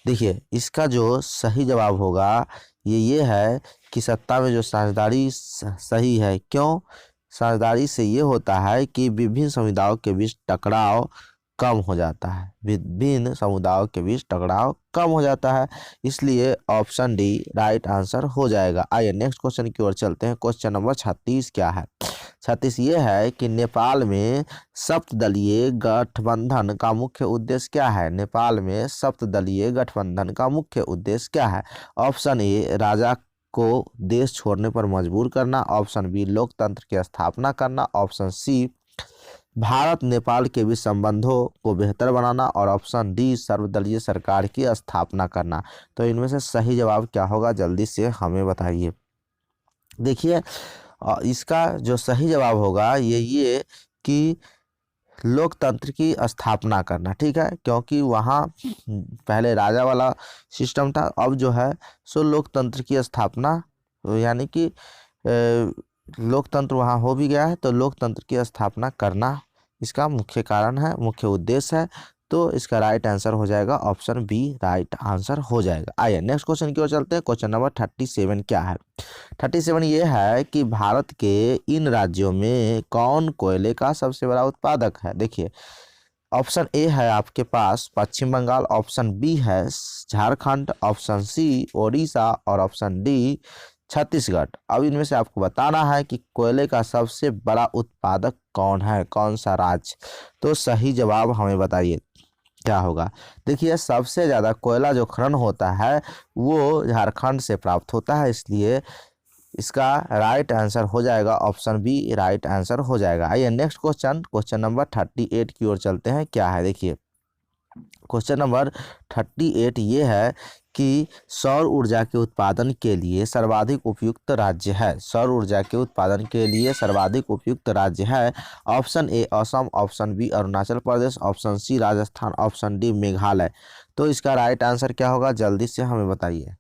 देखिए, इसका जो सही जवाब होगा ये है कि सत्ता में जो साझेदारी सही है। क्यों? साझेदारी से ये होता है कि विभिन्न समुदायों के बीच टकराव कम हो जाता है, विभिन्न समुदायों के बीच टकराव कम हो जाता है, इसलिए ऑप्शन डी राइट आंसर हो जाएगा। आइए नेक्स्ट क्वेश्चन की ओर चलते हैं। क्वेश्चन नंबर 36 क्या है? 36 ये है कि नेपाल में सप्तदलीय गठबंधन का मुख्य उद्देश्य क्या है? नेपाल में सप्तदलीय गठबंधन का मुख्य उद्देश्य क्या है? ऑप्शन ए राजा को देश छोड़ने पर मजबूर करना, ऑप्शन बी लोकतंत्र की स्थापना करना, ऑप्शन सी भारत नेपाल के बीच संबंधों को बेहतर बनाना, और ऑप्शन डी सर्वदलीय सरकार की स्थापना करना। तो इनमें से सही जवाब क्या होगा जल्दी से हमें बताइए। देखिए, इसका जो सही जवाब होगा ये कि लोकतंत्र की स्थापना करना। ठीक है, क्योंकि वहाँ पहले राजा वाला सिस्टम था, अब जो है सो लोकतंत्र की स्थापना, यानी कि लोकतंत्र वहाँ हो भी गया है, तो लोकतंत्र की स्थापना करना इसका मुख्य कारण है, मुख्य उद्देश्य है। तो इसका राइट आंसर हो जाएगा ऑप्शन बी राइट आंसर हो जाएगा। आइए नेक्स्ट क्वेश्चन की ओर चलते हैं। क्वेश्चन नंबर 37 क्या है? 37 ये है कि भारत के इन राज्यों में कौन कोयले का सबसे बड़ा उत्पादक है? देखिए, ऑप्शन ए है आपके पास पश्चिम बंगाल, ऑप्शन बी है झारखंड, ऑप्शन सी ओडिशा और ऑप्शन डी छत्तीसगढ़। अब इनमें से आपको बताना है कि कोयले का सबसे बड़ा उत्पादक कौन है, कौन सा राज्य। तो सही जवाब हमें बताइए क्या होगा। देखिए, सबसे ज़्यादा कोयला जो खनन होता है वो झारखंड से प्राप्त होता है, इसलिए इसका राइट आंसर हो जाएगा ऑप्शन बी राइट आंसर हो जाएगा। आइए नेक्स्ट क्वेश्चन, क्वेश्चन नंबर 38 की ओर चलते हैं। क्या है? देखिए, क्वेश्चन नंबर 38 ये है कि सौर ऊर्जा के उत्पादन के लिए सर्वाधिक उपयुक्त राज्य है। सौर ऊर्जा के उत्पादन के लिए सर्वाधिक उपयुक्त राज्य है। Option A Assam, option B Arunachal Pradesh, option C Rajasthan, option D Meghalaya. तो इसका राइट आंसर क्या होगा? जल्दी से हमें बताइए,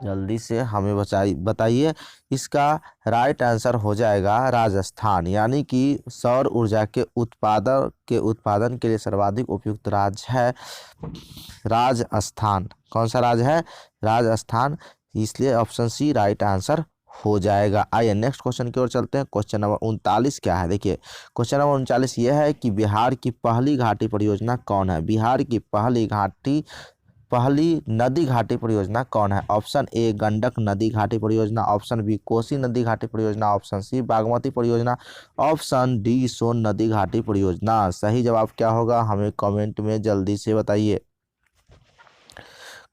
जल्दी से हमें बताइए। इसका राइट आंसर हो जाएगा राजस्थान, यानी कि सौर ऊर्जा के उत्पादन के लिए सर्वाधिक उपयुक्त राज्य है राजस्थान। कौन सा राज्य है? राजस्थान, इसलिए ऑप्शन सी राइट आंसर हो जाएगा। आइए नेक्स्ट क्वेश्चन की ओर चलते हैं। क्वेश्चन नंबर 39 क्या है? देखिए, क्वेश्चन नंबर 39 ये है कि बिहार की पहली घाटी परियोजना कौन है? बिहार की पहली नदी घाटी परियोजना कौन है? ऑप्शन ए गंडक नदी घाटी परियोजना, ऑप्शन बी कोसी नदी घाटी परियोजना, ऑप्शन सी बागमती परियोजना, ऑप्शन डी सोन नदी घाटी परियोजना। सही जवाब क्या होगा? हमें कमेंट में जल्दी से बताइए,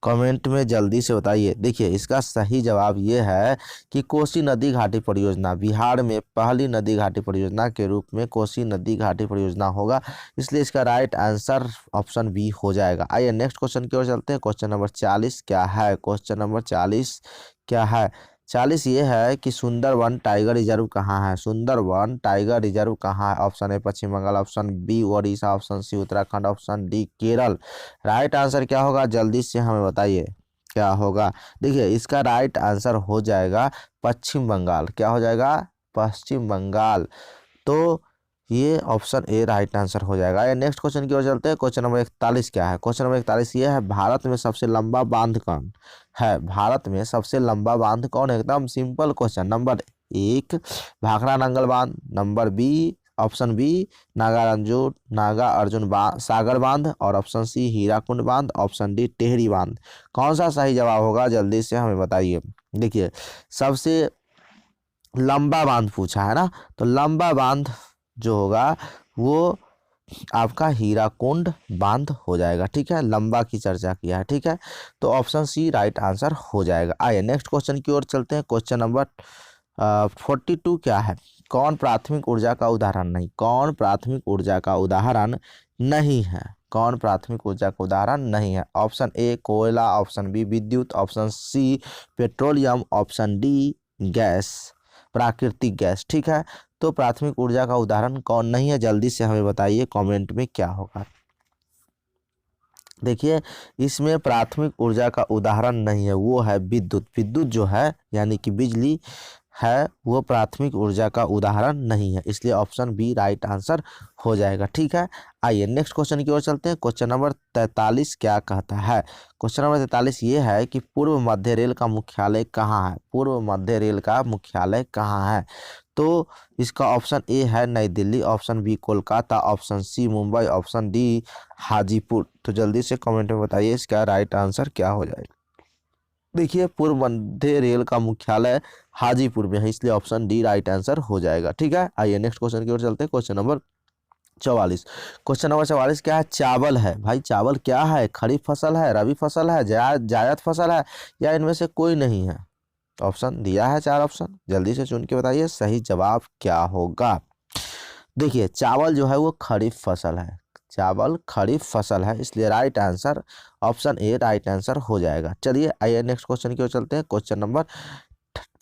कमेंट में जल्दी से बताइए। देखिए, इसका सही जवाब ये है कि कोसी नदी घाटी परियोजना, बिहार में पहली नदी घाटी परियोजना के रूप में कोसी नदी घाटी परियोजना होगा, इसलिए इसका राइट आंसर ऑप्शन बी हो जाएगा। आइए नेक्स्ट क्वेश्चन की ओर चलते हैं। क्वेश्चन नंबर 40 क्या है? क्वेश्चन नंबर 40 क्या है? 40 ये है कि सुंदरवन टाइगर रिजर्व कहाँ है? सुंदरवन टाइगर रिजर्व कहाँ है? Option A Paschim Bangal, option B Odisha, option C Uttarakhand, option D Kerala. Right answer क्या होगा? जल्दी से हमें बताइए क्या होगा। देखिए, इसका राइट आंसर हो जाएगा पश्चिम बंगाल। क्या हो जाएगा? पश्चिम बंगाल। तो ये ऑप्शन ए राइट आंसर हो जाएगा। ये नेक्स्ट क्वेश्चन की ओर चलते हैं। क्वेश्चन नंबर 41 क्या है? क्वेश्चन नंबर 41 ये है भारत में सबसे लंबा बांध कौन है? भारत में सबसे लंबा बांध कौन है? एकदम simple question. Number 1 Bhakra Nangal बांध, number B option B Nagarjuna Sagar बांध और ऑप्शन सी हीराकुंड बांध, ऑप्शन डी टेहरी बांध। कौन सा सही जवाब होगा? जल्दी से हमें बताइए। देखिए, सबसे लंबा बांध पूछा है ना, तो लंबा बांध जो होगा वो आपका हीराकुंड बांध हो जाएगा। ठीक है, लंबा की चर्चा किया है। ठीक है, तो ऑप्शन सी राइट आंसर हो जाएगा। आइए नेक्स्ट क्वेश्चन की ओर चलते हैं। क्वेश्चन नंबर 42 क्या है? कौन प्राथमिक ऊर्जा का उदाहरण नहीं? कौन प्राथमिक ऊर्जा का उदाहरण नहीं है? कौन प्राथमिक ऊर्जा का उदाहरण नहीं है? ऑप्शन ए कोयला, ऑप्शन बी विद्युत, option C petroleum, option D gas, प्राकृतिक गैस। ठीक है, तो प्राथमिक ऊर्जा का उदाहरण कौन नहीं है? जल्दी से हमें बताइए कमेंट में क्या होगा। देखिए, इसमें प्राथमिक ऊर्जा का उदाहरण नहीं है, वो है विद्युत। विद्युत जो है यानी कि बिजली है, वो प्राथमिक ऊर्जा का उदाहरण नहीं है, इसलिए ऑप्शन बी राइट आंसर हो जाएगा। ठीक है, आइए नेक्स्ट क्वेश्चन की ओर चलते हैं। क्वेश्चन नंबर 43 क्या कहता है? क्वेश्चन नंबर 43 ये है कि पूर्व मध्य रेल का मुख्यालय कहाँ है? पूर्व मध्य रेल का मुख्यालय कहाँ है? तो इसका ऑप्शन ए है New Delhi, option B Kolkata, option C Mumbai, option D Hajipur. तो जल्दी से कमेंट में बताइए इसका राइट आंसर क्या हो जाएगा। देखिए, पूर्व मध्य रेल का मुख्यालय हाजीपुर में है, इसलिए ऑप्शन डी राइट आंसर हो जाएगा। ठीक है, आइए नेक्स्ट क्वेश्चन की ओर चलते हैं। Question number 44। क्वेश्चन नंबर 44 क्या है? चावल है। भाई, चावल क्या है? खरीफ फसल है, रबी फसल है, जायद फसल है, या इनमें से कोई नहीं है? ऑप्शन दिया है, 4 ऑप्शन, जल्दी से चुन के बताइए सही जवाब क्या होगा। देखिए, चावल जो है वो खरीफ फसल है, चावल खरीफ फसल है, इसलिए right answer option A right answer हो जाएगा। चलिए आइए नेक्स्ट क्वेश्चन की ओर चलते हैं। क्वेश्चन नंबर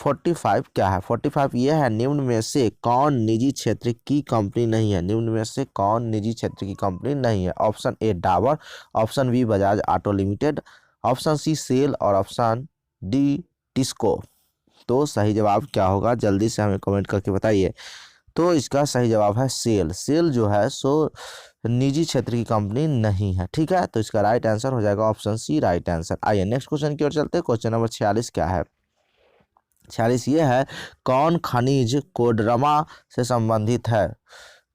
45 क्या है? 45 ये है निम्न में से कौन निजी क्षेत्र की कंपनी नहीं है? निम्न में से कौन निजी क्षेत्र की कंपनी नहीं है? Option A Dabur, option B Bajaj auto limited, option C SAIL और ऑप्शन डी टिस्को। तो सही जवाब क्या होगा? जल्दी से हमें कमेंट करके बताइए। तो इसका सही जवाब है सेल। सेल जो है सो निजी क्षेत्र की कंपनी नहीं है। ठीक है, तो इसका राइट आंसर हो जाएगा ऑप्शन सी, राइट आंसर। आइए नेक्स्ट क्वेश्चन की ओर चलते हैं। क्वेश्चन नंबर 46 क्या है? 46 ये है, कौन खनिज कोडरमा से संबंधित है?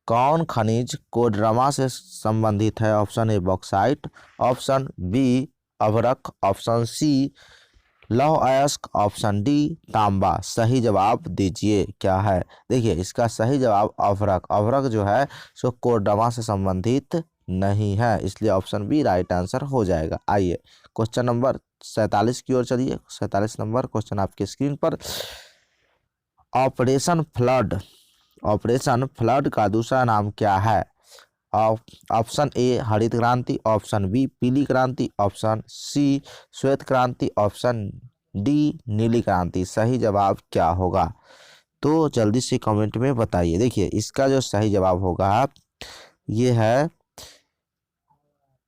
कौन खनिज कोडरमा से संबंधित है? Option A bauxite, option B अभ्रक, ऑप्शन सी लौह अयस्क, ऑप्शन डी तांबा। सही जवाब दीजिए क्या है? देखिए इसका सही जवाब अभ्रक। अभ्रक जो है सो कोडरमा से संबंधित नहीं है, इसलिए ऑप्शन बी राइट आंसर हो जाएगा। आइए क्वेश्चन नंबर 47 की ओर चलिए। 47 नंबर क्वेश्चन आपके स्क्रीन पर। ऑपरेशन फ्लड, ऑपरेशन फ्लड का दूसरा नाम क्या है? ऑप्शन ए हरित क्रांति, ऑप्शन बी पीली क्रांति, ऑप्शन सी श्वेत क्रांति, ऑप्शन डी नीली क्रांति। सही जवाब क्या होगा? तो जल्दी से कमेंट में बताइए। देखिए इसका जो सही जवाब होगा ये है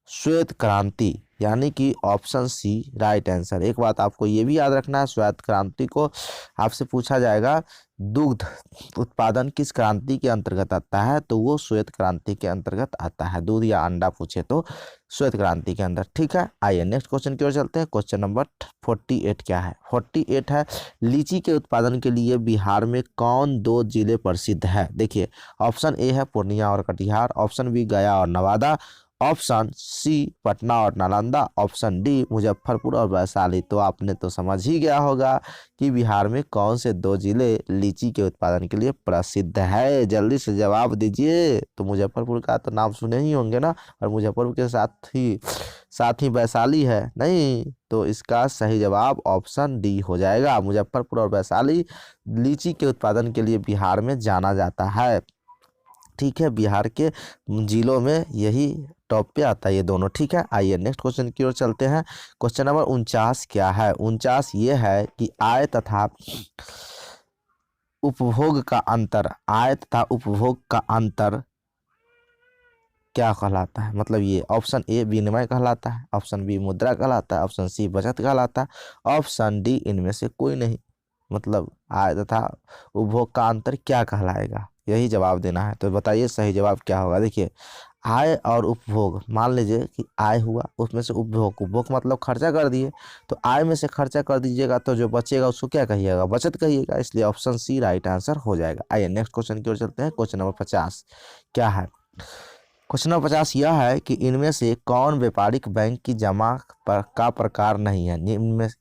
श्वेत क्रांति, यानी कि ऑप्शन सी राइट आंसर। एक बात आपको ये भी याद रखना है, श्वेत क्रांति को आपसे पूछा जाएगा दुग्ध उत्पादन किस क्रांति के अंतर्गत आता है, तो वो श्वेत क्रांति के अंतर्गत आता है। दूध या अंडा पूछे तो श्वेत क्रांति के अंदर। ठीक है, आइए नेक्स्ट क्वेश्चन की ओर चलते हैं। क्वेश्चन नंबर 48 क्या है? 48 है, लीची के उत्पादन के लिए बिहार में कौन दो जिले प्रसिद्ध है? देखिए ऑप्शन ए है पूर्णिया और कटिहार, ऑप्शन बी गया और नवादा, ऑप्शन सी पटना और नालंदा, ऑप्शन डी मुजफ्फरपुर और वैशाली। तो आपने तो समझ ही गया होगा कि बिहार में कौन से दो जिले लीची के उत्पादन के लिए प्रसिद्ध है। जल्दी से जवाब दीजिए। तो मुजफ्फरपुर का तो नाम सुने ही होंगे ना, और मुजफ्फरपुर के साथ ही वैशाली है नहीं, तो इसका सही जवाब ऑप्शन डी हो जाएगा। मुजफ्फरपुर और वैशाली लीची के उत्पादन के लिए बिहार में जाना जाता है। ठीक है, बिहार के जिलों में यही टॉप पे आता है ये दोनों। ठीक है, आइए नेक्स्ट क्वेश्चन की ओर चलते हैं। क्वेश्चन नंबर 49 क्या है? 49 ये है कि आय तथा उपभोग का अंतर, आय तथा उपभोग का अंतर क्या कहलाता है? मतलब ये ऑप्शन ए विनिमय कहलाता है, ऑप्शन बी मुद्रा कहलाता है, ऑप्शन सी बचत कहलाता है, ऑप्शन डी इनमें से कोई नहीं। मतलब आय तथा उपभोग का अंतर क्या कहलाएगा, यही जवाब देना है। तो बताइए सही जवाब क्या होगा? देखिए आय और उपभोग, मान लीजिए कि आय हुआ, उसमें से उपभोग, उपभोग मतलब खर्चा कर दिए, तो आय में से खर्चा कर दीजिएगा तो जो बचेगा उसको क्या कहिएगा? बचत कहिएगा। इसलिए ऑप्शन सी राइट आंसर हो जाएगा। आइए नेक्स्ट क्वेश्चन की ओर चलते हैं। क्वेश्चन नंबर 50 क्या है? क्वेश्चन नंबर 50 यह है कि इनमें से कौन व्यापारिक बैंक की जमा का प्रकार नहीं है?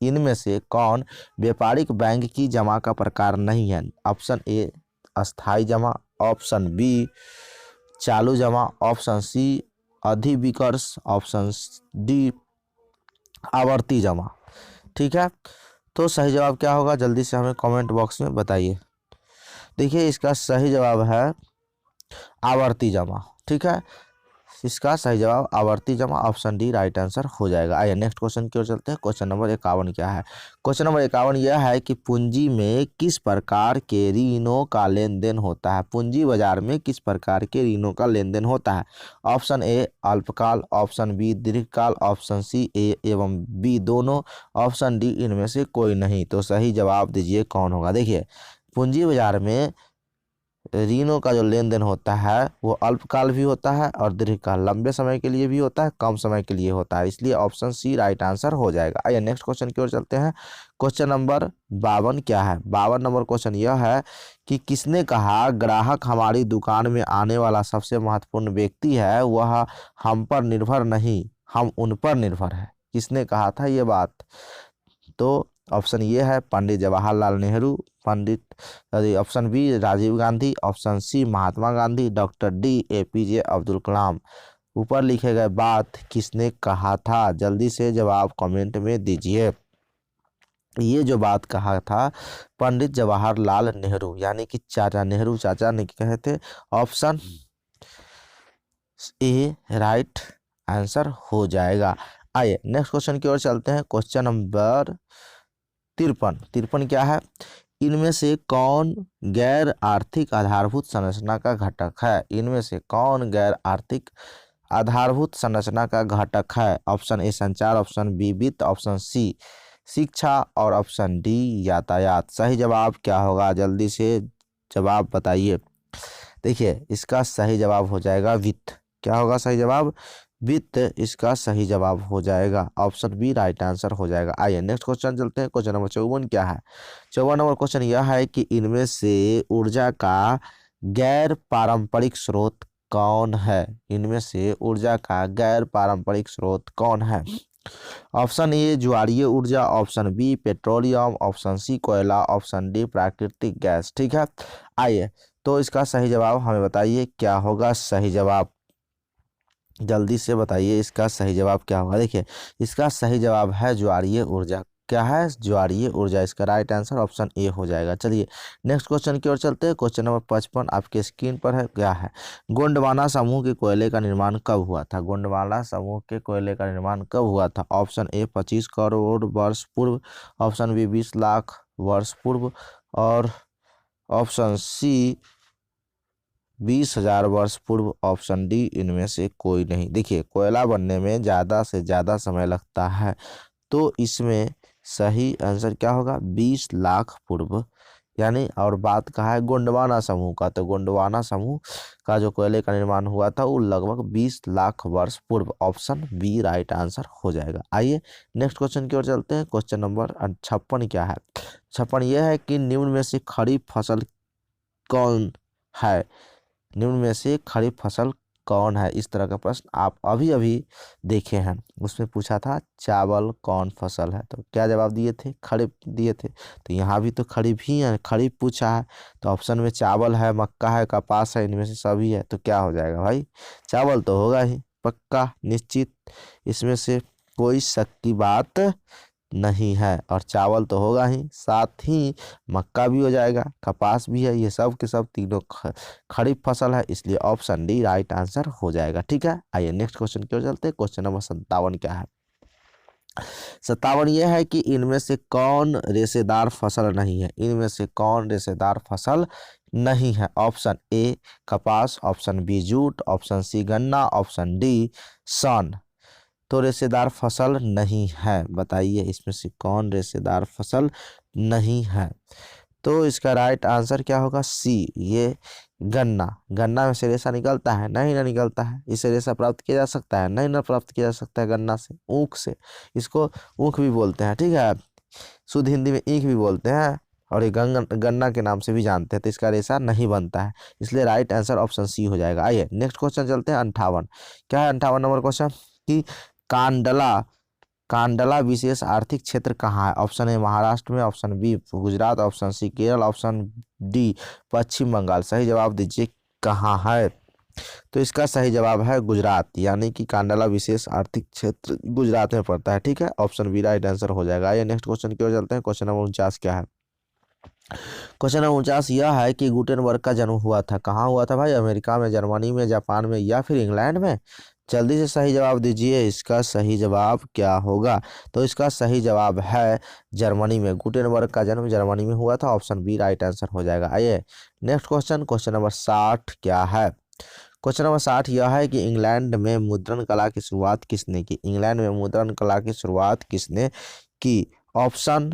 इनमें से कौन व्यापारिक बैंक की जमा का प्रकार नहीं है? ऑप्शन ए अस्थाई जमा, ऑप्शन बी चालू जमा, ऑप्शन सी अधिविकर्ष, ऑप्शन डी आवर्ती जमा। ठीक है, तो सही जवाब क्या होगा? जल्दी से हमें कमेंट बॉक्स में बताइए। देखिए इसका सही जवाब है आवर्ती जमा। ठीक है, इसका सही जवाब आवर्ती जमा, ऑप्शन डी राइट आंसर हो जाएगा। आइए नेक्स्ट क्वेश्चन की ओर चलते हैं। क्वेश्चन नंबर 51 क्या है? क्वेश्चन नंबर 51 यह है कि पूंजी में किस प्रकार के ऋणों का लेन देन होता है? पूंजी बाजार में किस प्रकार के ऋणों का लेन देन होता है? ऑप्शन ए अल्पकाल, ऑप्शन बी दीर्घकाल, ऑप्शन सी ए एवं बी दोनों, ऑप्शन डी इनमें से कोई नहीं। तो सही जवाब दीजिए कौन होगा? देखिए पूंजी बाजार में ऋणों का जो लेन देन होता है वो अल्पकाल भी होता है और दीर्घकाल, लंबे समय के लिए भी होता है, कम समय के लिए होता है, इसलिए ऑप्शन सी राइट आंसर हो जाएगा। आइए नेक्स्ट क्वेश्चन की ओर चलते हैं। क्वेश्चन नंबर 52 क्या है? 52 नंबर क्वेश्चन यह है कि किसने कहा ग्राहक हमारी दुकान में आने वाला सबसे महत्वपूर्ण व्यक्ति है, वह हम पर निर्भर नहीं हम उन पर निर्भर है? किसने कहा था ये बात? तो ऑप्शन ये है Pandit Jawaharlal Nehru, option B Rajiv Gandhi, option C Mahatma Gandhi, doctor D APJ Abdul Kalam. ऊपर लिखे गए बात किसने कहा था? जल्दी से जवाब कमेंट में दीजिए। ये जो बात कहा था पंडित जवाहरलाल नेहरू, यानी कि चाचा नेहरू चाचा ने कहे थे। ऑप्शन ए राइट आंसर हो जाएगा। आइए नेक्स्ट क्वेश्चन की ओर चलते हैं। क्वेश्चन नंबर 53 क्या है? इनमें से कौन गैर आर्थिक आधारभूत संरचना का घटक है? इनमें से कौन गैर आर्थिक आधारभूत संरचना का घटक है? ऑप्शन ए संचार, ऑप्शन बी वित्त, ऑप्शन सी शिक्षा और ऑप्शन डी यातायात। सही जवाब क्या होगा? जल्दी से जवाब बताइए। देखिए इसका सही जवाब हो जाएगा वित्त। क्या होगा सही जवाब? वित्त इसका सही जवाब हो जाएगा। ऑप्शन बी राइट आंसर हो जाएगा। आइए नेक्स्ट क्वेश्चन चलते हैं। क्वेश्चन नंबर 54 क्या है? 54 नंबर क्वेश्चन यह है कि इनमें से ऊर्जा का गैर पारंपरिक स्रोत कौन है? इनमें से ऊर्जा का गैर पारंपरिक स्रोत कौन है? ऑप्शन ए ज्वारीय ऊर्जा, option B petroleum, option C कोयला, ऑप्शन डी प्राकृतिक गैस। ठीक है, आइए तो इसका सही जवाब हमें बताइए क्या होगा सही जवाब? जल्दी से बताइए इसका सही जवाब क्या होगा। देखिए इसका सही जवाब है ज्वारीय ऊर्जा। क्या है? ज्वारीय ऊर्जा इसका राइट आंसर ऑप्शन ए हो जाएगा। चलिए नेक्स्ट क्वेश्चन की ओर चलते हैं। क्वेश्चन नंबर 55 आपके स्क्रीन पर है। क्या है? गोंडवाना समूह के कोयले का निर्माण कब हुआ था? गोंडवाना समूह के कोयले का निर्माण कब हुआ था? ऑप्शन ए 25 करोड़ वर्ष पूर्व, ऑप्शन बी 20 लाख वर्ष पूर्व और ऑप्शन सी 20,000 वर्ष पूर्व, ऑप्शन डी इनमें से कोई नहीं। देखिए कोयला बनने में ज़्यादा से ज़्यादा समय लगता है, तो इसमें सही आंसर क्या होगा? 20 लाख पूर्व। यानी और बात कहा है गोंडवाना समूह का, तो गोंडवाना समूह का जो कोयले का निर्माण हुआ था वो लगभग 20 लाख वर्ष पूर्व। ऑप्शन बी राइट आंसर हो जाएगा। आइए नेक्स्ट क्वेश्चन की ओर चलते हैं। क्वेश्चन नंबर 56 क्या है? 56 यह है कि निम्न में से खरीफ फसल कौन है? निम्न में से खरीफ फसल कौन है? इस तरह का प्रश्न आप अभी अभी देखे हैं। उसमें पूछा था चावल कौन फसल है, तो क्या जवाब दिए थे? खरीफ दिए थे। तो यहाँ भी तो खरीफ ही है, खरीफ पूछा है, तो ऑप्शन में चावल है, मक्का है, कपास है, इनमें से सभी है, तो क्या हो जाएगा भाई? चावल तो होगा ही, पक्का निश्चित, इसमें से कोई शक की बात नहीं है। और चावल तो होगा ही, साथ ही मक्का भी हो जाएगा, कपास भी है, ये सब के सब तीनों खरीफ फसल है, इसलिए ऑप्शन डी राइट आंसर हो जाएगा। ठीक है, आइए नेक्स्ट क्वेश्चन की ओर चलते हैं। क्वेश्चन नंबर 57 क्या है? 57 यह है कि इनमें से कौन रेशेदार फसल नहीं है? इनमें से कौन रेशेदार फसल नहीं है? ऑप्शन ए कपास, option B jute, option C गन्ना, ऑप्शन डी सन। तो रेशेदार फसल नहीं है, बताइए इसमें से कौन रेशेदार फसल नहीं है? तो इसका राइट आंसर क्या होगा? सी, ये गन्ना। गन्ना में से रेशा निकलता है? नहीं ना निकलता है। इससे रेशा प्राप्त किया जा सकता है? नहीं ना प्राप्त किया जा सकता है गन्ना से, ऊख से। इसको ऊख भी बोलते हैं, ठीक है, शुद्ध हिंदी में ईख भी बोलते हैं, और ये गन्ना के नाम से भी जानते हैं। तो इसका रेशा नहीं बनता है, इसलिए राइट आंसर ऑप्शन सी हो जाएगा। आइए नेक्स्ट क्वेश्चन चलते हैं। 58 क्या है? 58 नंबर क्वेश्चन कि कांडला कांडला विशेष आर्थिक क्षेत्र कहाँ है? ऑप्शन ए महाराष्ट्र में, option B Gujarat, option C Kerala, option D Paschim Bangal. सही जवाब दीजिए कहाँ है? तो इसका सही जवाब है गुजरात, यानी कि कांडला विशेष आर्थिक क्षेत्र गुजरात में पड़ता है। ठीक है, ऑप्शन बी राइट आंसर हो जाएगा। आइए नेक्स्ट क्वेश्चन की ओर चलते हैं। क्वेश्चन नंबर 49 क्या है? क्वेश्चन नंबर 49 यह है कि गुटेनबर्ग का जन्म हुआ था, कहाँ हुआ था भाई? अमेरिका में, जर्मनी में, जापान में या फिर इंग्लैंड में? जल्दी से सही जवाब दीजिए, इसका सही जवाब क्या होगा? तो इसका सही जवाब है जर्मनी में। गुटेनबर्ग का जन्म जर्मनी में हुआ था, ऑप्शन बी राइट आंसर हो जाएगा। आइए नेक्स्ट क्वेश्चन। क्वेश्चन नंबर 60 क्या है? क्वेश्चन नंबर 60 यह है कि इंग्लैंड में मुद्रण कला की शुरुआत किसने की? इंग्लैंड में मुद्रण कला की शुरुआत किसने की? Option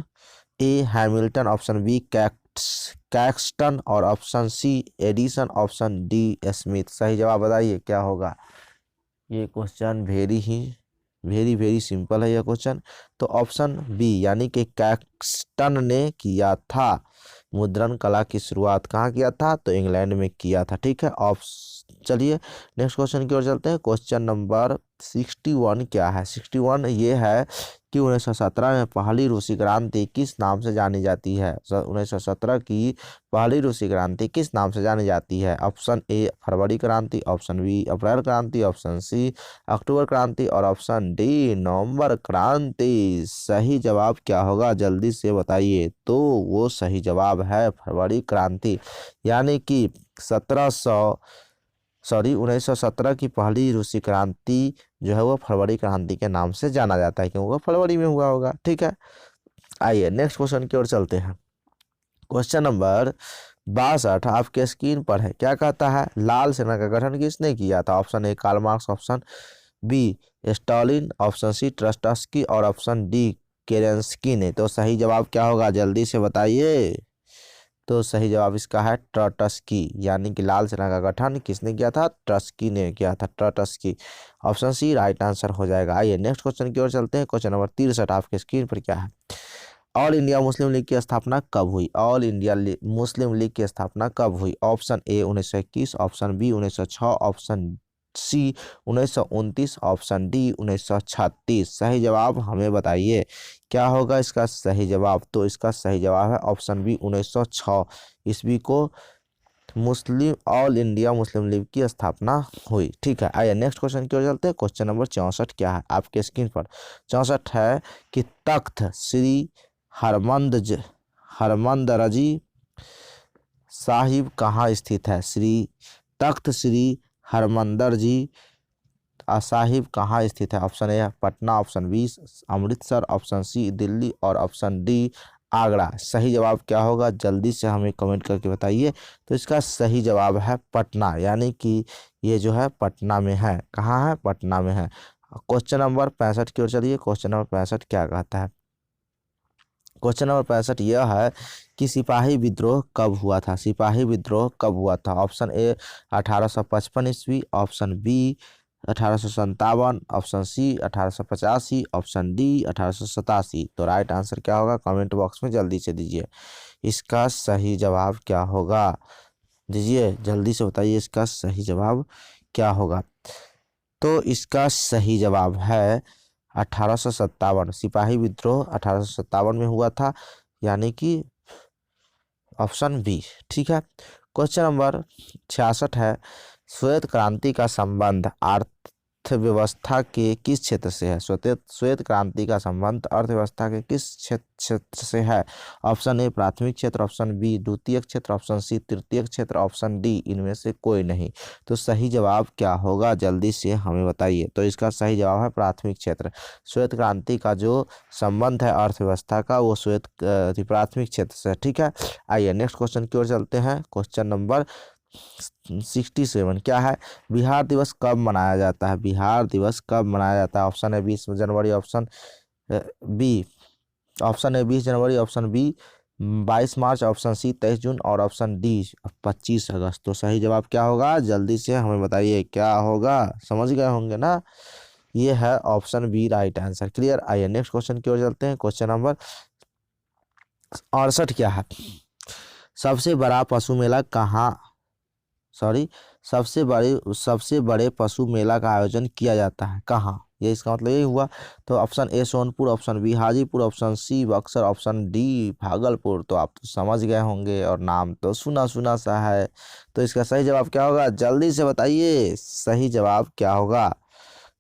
A Hamilton, option B Caxton और option C Edison, option D Smith. सही जवाब बताइए क्या होगा? ये क्वेश्चन वेरी वेरी सिंपल है यह क्वेश्चन। तो ऑप्शन बी यानी कि कैक्सटन ने किया था। मुद्रण कला की शुरुआत कहाँ किया था? तो इंग्लैंड में किया था। ठीक है, चलिए नेक्स्ट क्वेश्चन की ओर चलते हैं। क्वेश्चन नंबर 61 क्या है? 61 ये है कि 1917 में पहली रूसी क्रांति किस नाम से जानी जाती है? 1917 की पहली रूसी क्रांति किस नाम से जानी जाती है? ऑप्शन ए फरवरी क्रांति, ऑप्शन बी अप्रैल क्रांति, ऑप्शन सी अक्टूबर क्रांति और ऑप्शन डी नवंबर क्रांति। सही जवाब क्या होगा? जल्दी से बताइए। तो वो सही जवाब है फरवरी क्रांति, यानी कि 1917 की पहली रूसी क्रांति जो है वो फरवरी क्रांति के नाम से जाना जाता है, क्योंकि वो फरवरी में हुआ होगा। ठीक है, आइए नेक्स्ट क्वेश्चन की ओर चलते हैं। क्वेश्चन नंबर 62 आपके स्क्रीन पर है। क्या कहता है? लाल सेना का गठन किसने किया था? Option A Karl Marx, option B Stalin, option C Trotsky और ऑप्शन डी केरेंस्की ने। तो सही जवाब क्या होगा? जल्दी से बताइए। तो सही जवाब इसका है ट्रॉट्स्की, यानी कि लाल सेना का गठन किसने किया था? ट्रॉट्स्की ने किया था, Trotsky. Option C right answer हो जाएगा। आइए नेक्स्ट क्वेश्चन की ओर चलते हैं। क्वेश्चन नंबर 63 आपके स्क्रीन पर क्या है? ऑल इंडिया मुस्लिम लीग की स्थापना कब हुई? ऑल इंडिया मुस्लिम लीग की स्थापना कब हुई? Option A 1921, option B 1906, option C 1929, option D 1936। सही जवाब हमें बताइए, क्या होगा इसका सही जवाब? तो इसका सही जवाब है ऑप्शन बी 1906 ईस्वी को मुस्लिम ऑल इंडिया मुस्लिम लीग की स्थापना हुई। ठीक है, आइए नेक्स्ट क्वेश्चन की ओर चलते हैं। क्वेश्चन नंबर 64 क्या है आपके स्क्रीन पर? 64 है कि तख्त श्री हरमंदरजी साहिब कहाँ स्थित है? तख्त श्री हरमंदर जी साहिब कहाँ स्थित है? Option A Patna, option B Amritsar, option C Delhi और ऑप्शन डी आगरा। सही जवाब क्या होगा? जल्दी से हमें कमेंट करके बताइए। तो इसका सही जवाब है पटना, यानी कि ये जो है पटना में है। कहाँ है? पटना में है। क्वेश्चन नंबर 65 की ओर चलिए। क्वेश्चन नंबर 65 क्या कहता है? क्वेश्चन नंबर 65 यह है कि सिपाही विद्रोह कब हुआ था? सिपाही विद्रोह कब हुआ था? ऑप्शन ए 1855 ईस्वी, option B 1857, option C 1885, option D 1887। तो राइट आंसर क्या होगा? कमेंट बॉक्स में जल्दी से दीजिए। इसका सही जवाब क्या होगा? दीजिए जल्दी से बताइए, इसका सही जवाब क्या होगा? तो इसका सही जवाब है 1857। सिपाही विद्रोह 1857 में हुआ था, यानी कि ऑप्शन बी। ठीक है, क्वेश्चन नंबर 66 है श्वेत क्रांति का संबंध अर्थव्यवस्था के किस क्षेत्र से है? श्वेत क्रांति का संबंध अर्थव्यवस्था के किस क्षेत्र से है? ऑप्शन ए प्राथमिक क्षेत्र, ऑप्शन बी द्वितीय क्षेत्र, ऑप्शन सी तृतीय क्षेत्र, ऑप्शन डी इनमें से कोई नहीं। तो सही जवाब क्या होगा? जल्दी से हमें बताइए। तो इसका सही जवाब है प्राथमिक क्षेत्र। श्वेत क्रांति का जो संबंध है अर्थव्यवस्था का, वो प्राथमिक क्षेत्र से। ठीक है, आइए नेक्स्ट क्वेश्चन की ओर चलते हैं। क्वेश्चन नंबर 67 क्या है? बिहार दिवस कब मनाया जाता है? बिहार दिवस कब मनाया जाता है? ऑप्शन है 20 जनवरी, ऑप्शन बी 20 जनवरी, ऑप्शन बी 22 मार्च, ऑप्शन सी 23 जून और ऑप्शन डी 25 अगस्त। तो सही जवाब क्या होगा? जल्दी से हमें बताइए, क्या होगा? समझ गए होंगे ना? ये है option B right answer. Clear? आइए नेक्स्ट क्वेश्चन की ओर चलते हैं। क्वेश्चन नंबर 68 क्या है? सबसे बड़ा पशु मेला कहाँ सबसे बड़े पशु मेला का आयोजन किया जाता है कहाँ? ये इसका मतलब यही हुआ। तो option A Sonpur, option B Hajipur, option C Buxar, option D Bhagalpur. तो आप तो समझ गए होंगे और नाम तो सुना सुना सा है। तो इसका सही जवाब क्या होगा? जल्दी से बताइए, सही जवाब क्या होगा?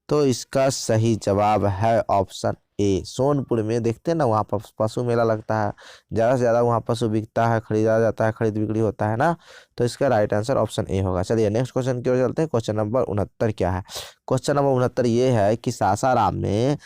तो इसका सही जवाब है ऑप्शन ए सोनपुर में। देखते हैं ना, वहाँ पर पशु मेला लगता है, ज़्यादा से ज़्यादा वहाँ पशु बिकता है, खरीदा जाता है, खरीद बिक्री होता है ना। तो इसका राइट आंसर ऑप्शन ए होगा। चलिए नेक्स्ट क्वेश्चन की ओर चलते हैं। क्वेश्चन नंबर 69 क्या है? क्वेश्चन नंबर 69 ये है कि सासाराम में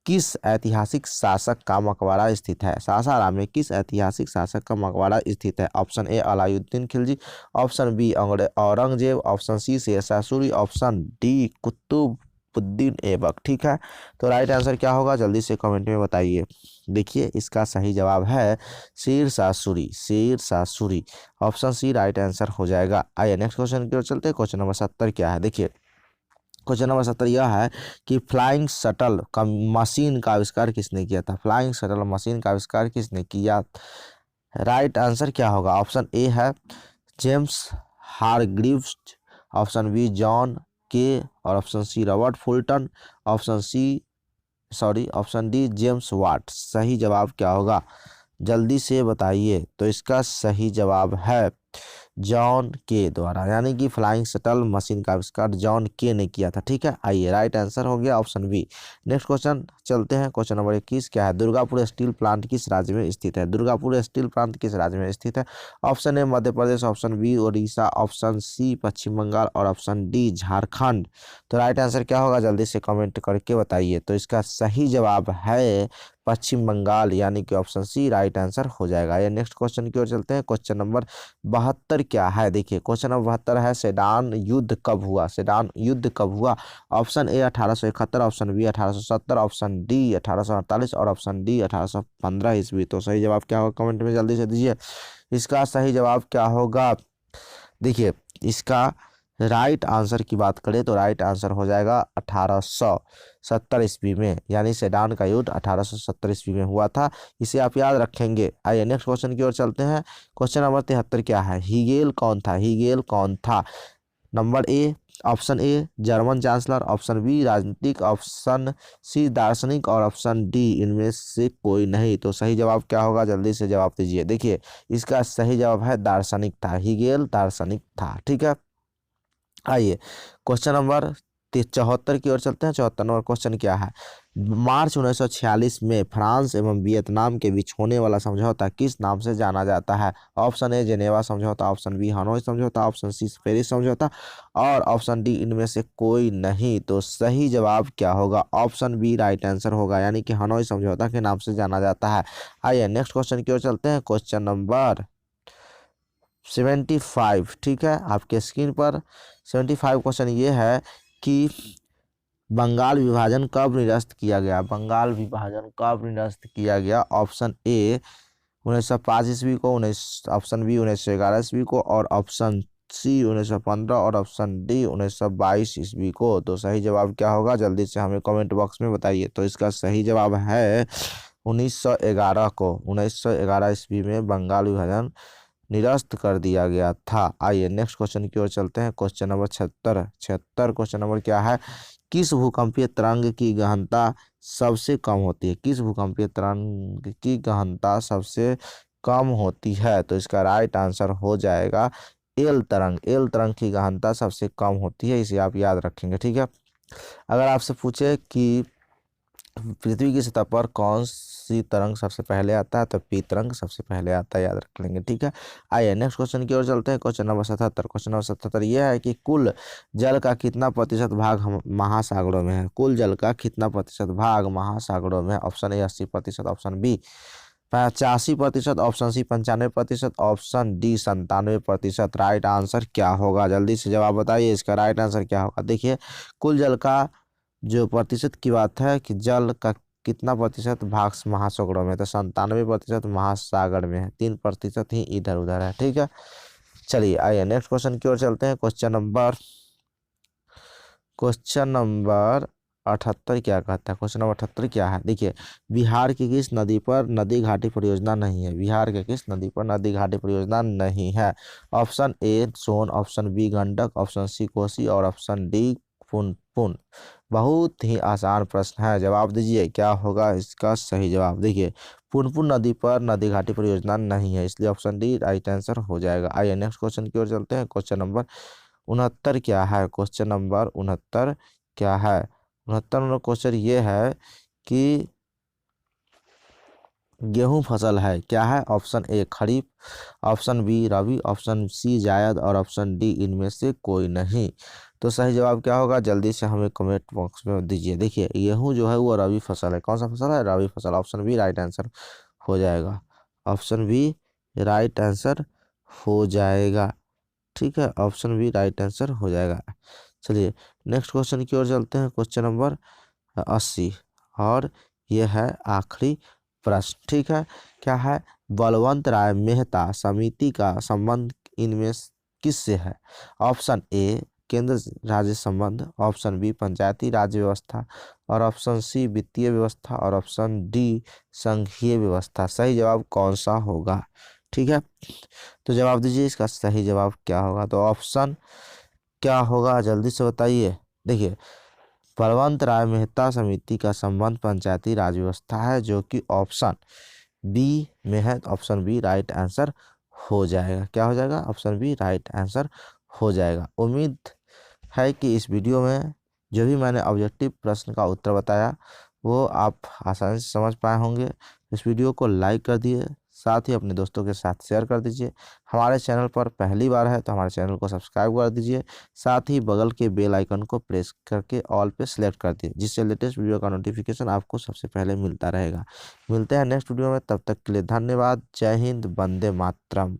किस ऐतिहासिक शासक का मकबरा स्थित है? सासाराम में किस ऐतिहासिक शासक का मकबरा स्थित है? Option A Alauddin Khilji, option B Aurangzeb, option C Sher Shah Suri, option D Qutubuddin Aibak. ठीक है, तो राइट आंसर क्या होगा? जल्दी से कमेंट में बताइए। देखिए इसका सही जवाब है Sher Shah Suri, Sher Shah Suri. Option C right answer हो जाएगा। आइए नेक्स्ट क्वेश्चन की ओर चलते हैं। क्वेश्चन नंबर 70 क्या है? देखिए क्वेश्चन नंबर 70 यह है कि फ्लाइंग शटल का मशीन का आविष्कार किसने किया था? फ्लाइंग शटल मशीन का आविष्कार किसने किया? राइट आंसर क्या होगा? ऑप्शन ए है James Hargreaves, option B John Kay और option C Robert Fulton, option D James Watt. सही जवाब क्या होगा? जल्दी से बताइए। तो इसका सही जवाब है जॉन के द्वारा, यानी कि फ्लाइंग शटल मशीन का आविष्कार जॉन के ने किया था। ठीक है, आइए राइट आंसर हो गया ऑप्शन बी। नेक्स्ट क्वेश्चन चलते हैं। क्वेश्चन नंबर 21 क्या है? दुर्गापुर स्टील प्लांट किस राज्य में स्थित है? दुर्गापुर स्टील प्लांट किस राज्य में स्थित है? Option A Madhya Pradesh, option B Orissa, option C Paschim Bangal और ऑप्शन डी झारखंड। तो राइट आंसर क्या होगा? जल्दी से कमेंट करके बताइए। तो इसका सही जवाब है पश्चिम बंगाल, यानी कि ऑप्शन सी राइट आंसर हो जाएगा। ये नेक्स्ट क्वेश्चन की ओर चलते हैं। क्वेश्चन नंबर 72 क्या है? देखिए क्वेश्चन नंबर 72 है सेडान युद्ध कब हुआ? सेडान युद्ध कब हुआ? Option A 1871, option B 1870, option D 1848 और ऑप्शन डी 1815 ईस्वी। तो सही जवाब क्या होगा? कमेंट में जल्दी से दीजिए। इसका सही जवाब क्या होगा? देखिए, इसका राइट आंसर की बात करें तो राइट आंसर हो जाएगा 1870 ईस्वी में, यानी सेडान का युद्ध 1870 ईस्वी में हुआ था। इसे आप याद रखेंगे। आइए नेक्स्ट क्वेश्चन की ओर चलते हैं। क्वेश्चन नंबर 73 क्या है? हीगेल कौन था? हीगेल कौन था? Number A, option A German chancellor, option B राजनीतिक, ऑप्शन सी दार्शनिक और ऑप्शन डी इनमें से कोई नहीं। तो सही जवाब क्या होगा? जल्दी से जवाब दीजिए। देखिए, इसका सही जवाब है दार्शनिक था। हीगेल दार्शनिक था। ठीक है, आइए क्वेश्चन नंबर 74 की ओर चलते हैं। 74 नंबर क्वेश्चन क्या है? मार्च 1946 में फ्रांस एवं वियतनाम के बीच होने वाला समझौता किस नाम से जाना जाता है? ऑप्शन ए जेनेवा समझौता, ऑप्शन बी हनोई समझौता, ऑप्शन सी पेरिस समझौता और ऑप्शन डी इनमें से कोई नहीं। तो सही जवाब क्या होगा? ऑप्शन बी राइट आंसर होगा, यानी कि हनोई समझौता के नाम से जाना जाता है। आइए नेक्स्ट क्वेश्चन की ओर चलते हैं। क्वेश्चन नंबर 75, ठीक है, आपके स्क्रीन पर 75 क्वेश्चन ये है कि बंगाल विभाजन कब निरस्त किया गया? बंगाल विभाजन कब निरस्त किया गया? ऑप्शन ए 1905 ईस्वी को, ऑप्शन बी 1911 ईस्वी को और ऑप्शन सी 1915 और ऑप्शन डी 1922 ईस्वी को। तो सही जवाब क्या होगा? जल्दी से हमें कमेंट बॉक्स में बताइए। तो इसका सही जवाब है 1911 को। 1911 ईस्वी में बंगाल विभाजन निरस्त कर दिया गया था। आइए नेक्स्ट क्वेश्चन की ओर चलते हैं। क्वेश्चन नंबर 76 क्वेश्चन नंबर क्या है? किस भूकंपीय तरंग की गहनता सबसे कम होती है? किस भूकंपीय तरंग की गहनता सबसे कम होती है? तो इसका राइट आंसर हो जाएगा एल तरंग। एल तरंग की गहनता सबसे कम होती है, इसे आप याद रखेंगे। ठीक है, अगर आपसे पूछे कि पृथ्वी की सतह पर कौन सी तरंग सबसे पहले आता है, तो पी तरंग सबसे पहले आता है, याद रख लेंगे। ठीक है, आइए नेक्स्ट क्वेश्चन की ओर चलते हैं। Question number 77। क्वेश्चन नंबर 77 यह है कि कुल जल का कितना प्रतिशत भाग महासागरों में है? कुल जल का कितना प्रतिशत भाग महासागरों में है? Option A 80%, option B 85%, option C 95%, option D 97%। Right answer क्या होगा? जल्दी से जवाब बताइए, इसका राइट आंसर क्या होगा? देखिए, कुल जल का जो प्रतिशत की बात है कि जल का कितना प्रतिशत भाग महासागरों में, तो 97% महासागर में है, 3% ही इधर उधर है। ठीक है, चलिए आइए नेक्स्ट क्वेश्चन की ओर चलते हैं। क्वेश्चन नंबर 78 क्या कहता है? क्वेश्चन नंबर 78 क्या है? देखिए, बिहार की किस नदी पर नदी घाटी परियोजना नहीं है? बिहार के किस नदी पर नदी घाटी परियोजना नहीं है? Option A Son, option B Gandak, option C Kosi और ऑप्शन डी पुनपुन। बहुत ही आसान प्रश्न है, जवाब दीजिए क्या होगा इसका सही जवाब? देखिए, पुनपुन नदी पर नदी घाटी परियोजना नहीं है, इसलिए ऑप्शन डी राइट आंसर हो जाएगा। आइए नेक्स्ट क्वेश्चन की ओर चलते हैं। क्वेश्चन नंबर 69 क्या है? क्वेश्चन नंबर 69 क्या है? 69 नंबर क्वेश्चन ये है कि गेहूं फसल है क्या है? Option A kharif, option B rabi, option C zaid और ऑप्शन डी इनमें से कोई नहीं। तो सही जवाब क्या होगा? जल्दी से हमें कमेंट बॉक्स में दीजिए। देखिए, गेहूं जो है वो रबी फसल है। कौन सा फसल है? रबी फसल। ऑप्शन बी राइट आंसर हो जाएगा। ऑप्शन बी राइट आंसर हो जाएगा। ठीक है, ऑप्शन बी राइट आंसर हो जाएगा। चलिए नेक्स्ट क्वेश्चन की ओर चलते हैं। क्वेश्चन नंबर 80 और यह है आखिरी प्रश्न। ठीक है, क्या है? बलवंत राय मेहता समिति का संबंध इनमें किससे है? ऑप्शन ए केंद्र राज्य संबंध, ऑप्शन बी पंचायती राज व्यवस्था और ऑप्शन सी वित्तीय व्यवस्था और ऑप्शन डी संघीय व्यवस्था। सही जवाब कौन सा होगा? ठीक है, तो जवाब दीजिए, इसका सही जवाब क्या होगा? तो ऑप्शन क्या होगा? जल्दी से बताइए। देखिए, बलवंत राय मेहता समिति का संबंध पंचायती राज व्यवस्था है, जो कि ऑप्शन बी में है। ऑप्शन बी राइट आंसर हो जाएगा। क्या हो जाएगा? ऑप्शन बी राइट आंसर हो जाएगा। उम्मीद है कि इस वीडियो में जो भी मैंने ऑब्जेक्टिव प्रश्न का उत्तर बताया वो आप आसानी से समझ पाए होंगे। इस वीडियो को लाइक कर दिए, साथ ही अपने दोस्तों के साथ शेयर कर दीजिए। हमारे चैनल पर पहली बार है तो हमारे चैनल को सब्सक्राइब कर दीजिए, साथ ही बगल के बेल आइकन को प्रेस करके ऑल पे सेलेक्ट कर दीजिए, जिससे लेटेस्ट वीडियो का नोटिफिकेशन आपको सबसे पहले मिलता रहेगा। मिलते हैं नेक्स्ट वीडियो में, तब तक के लिए धन्यवाद। जय हिंद, वंदे मातरम।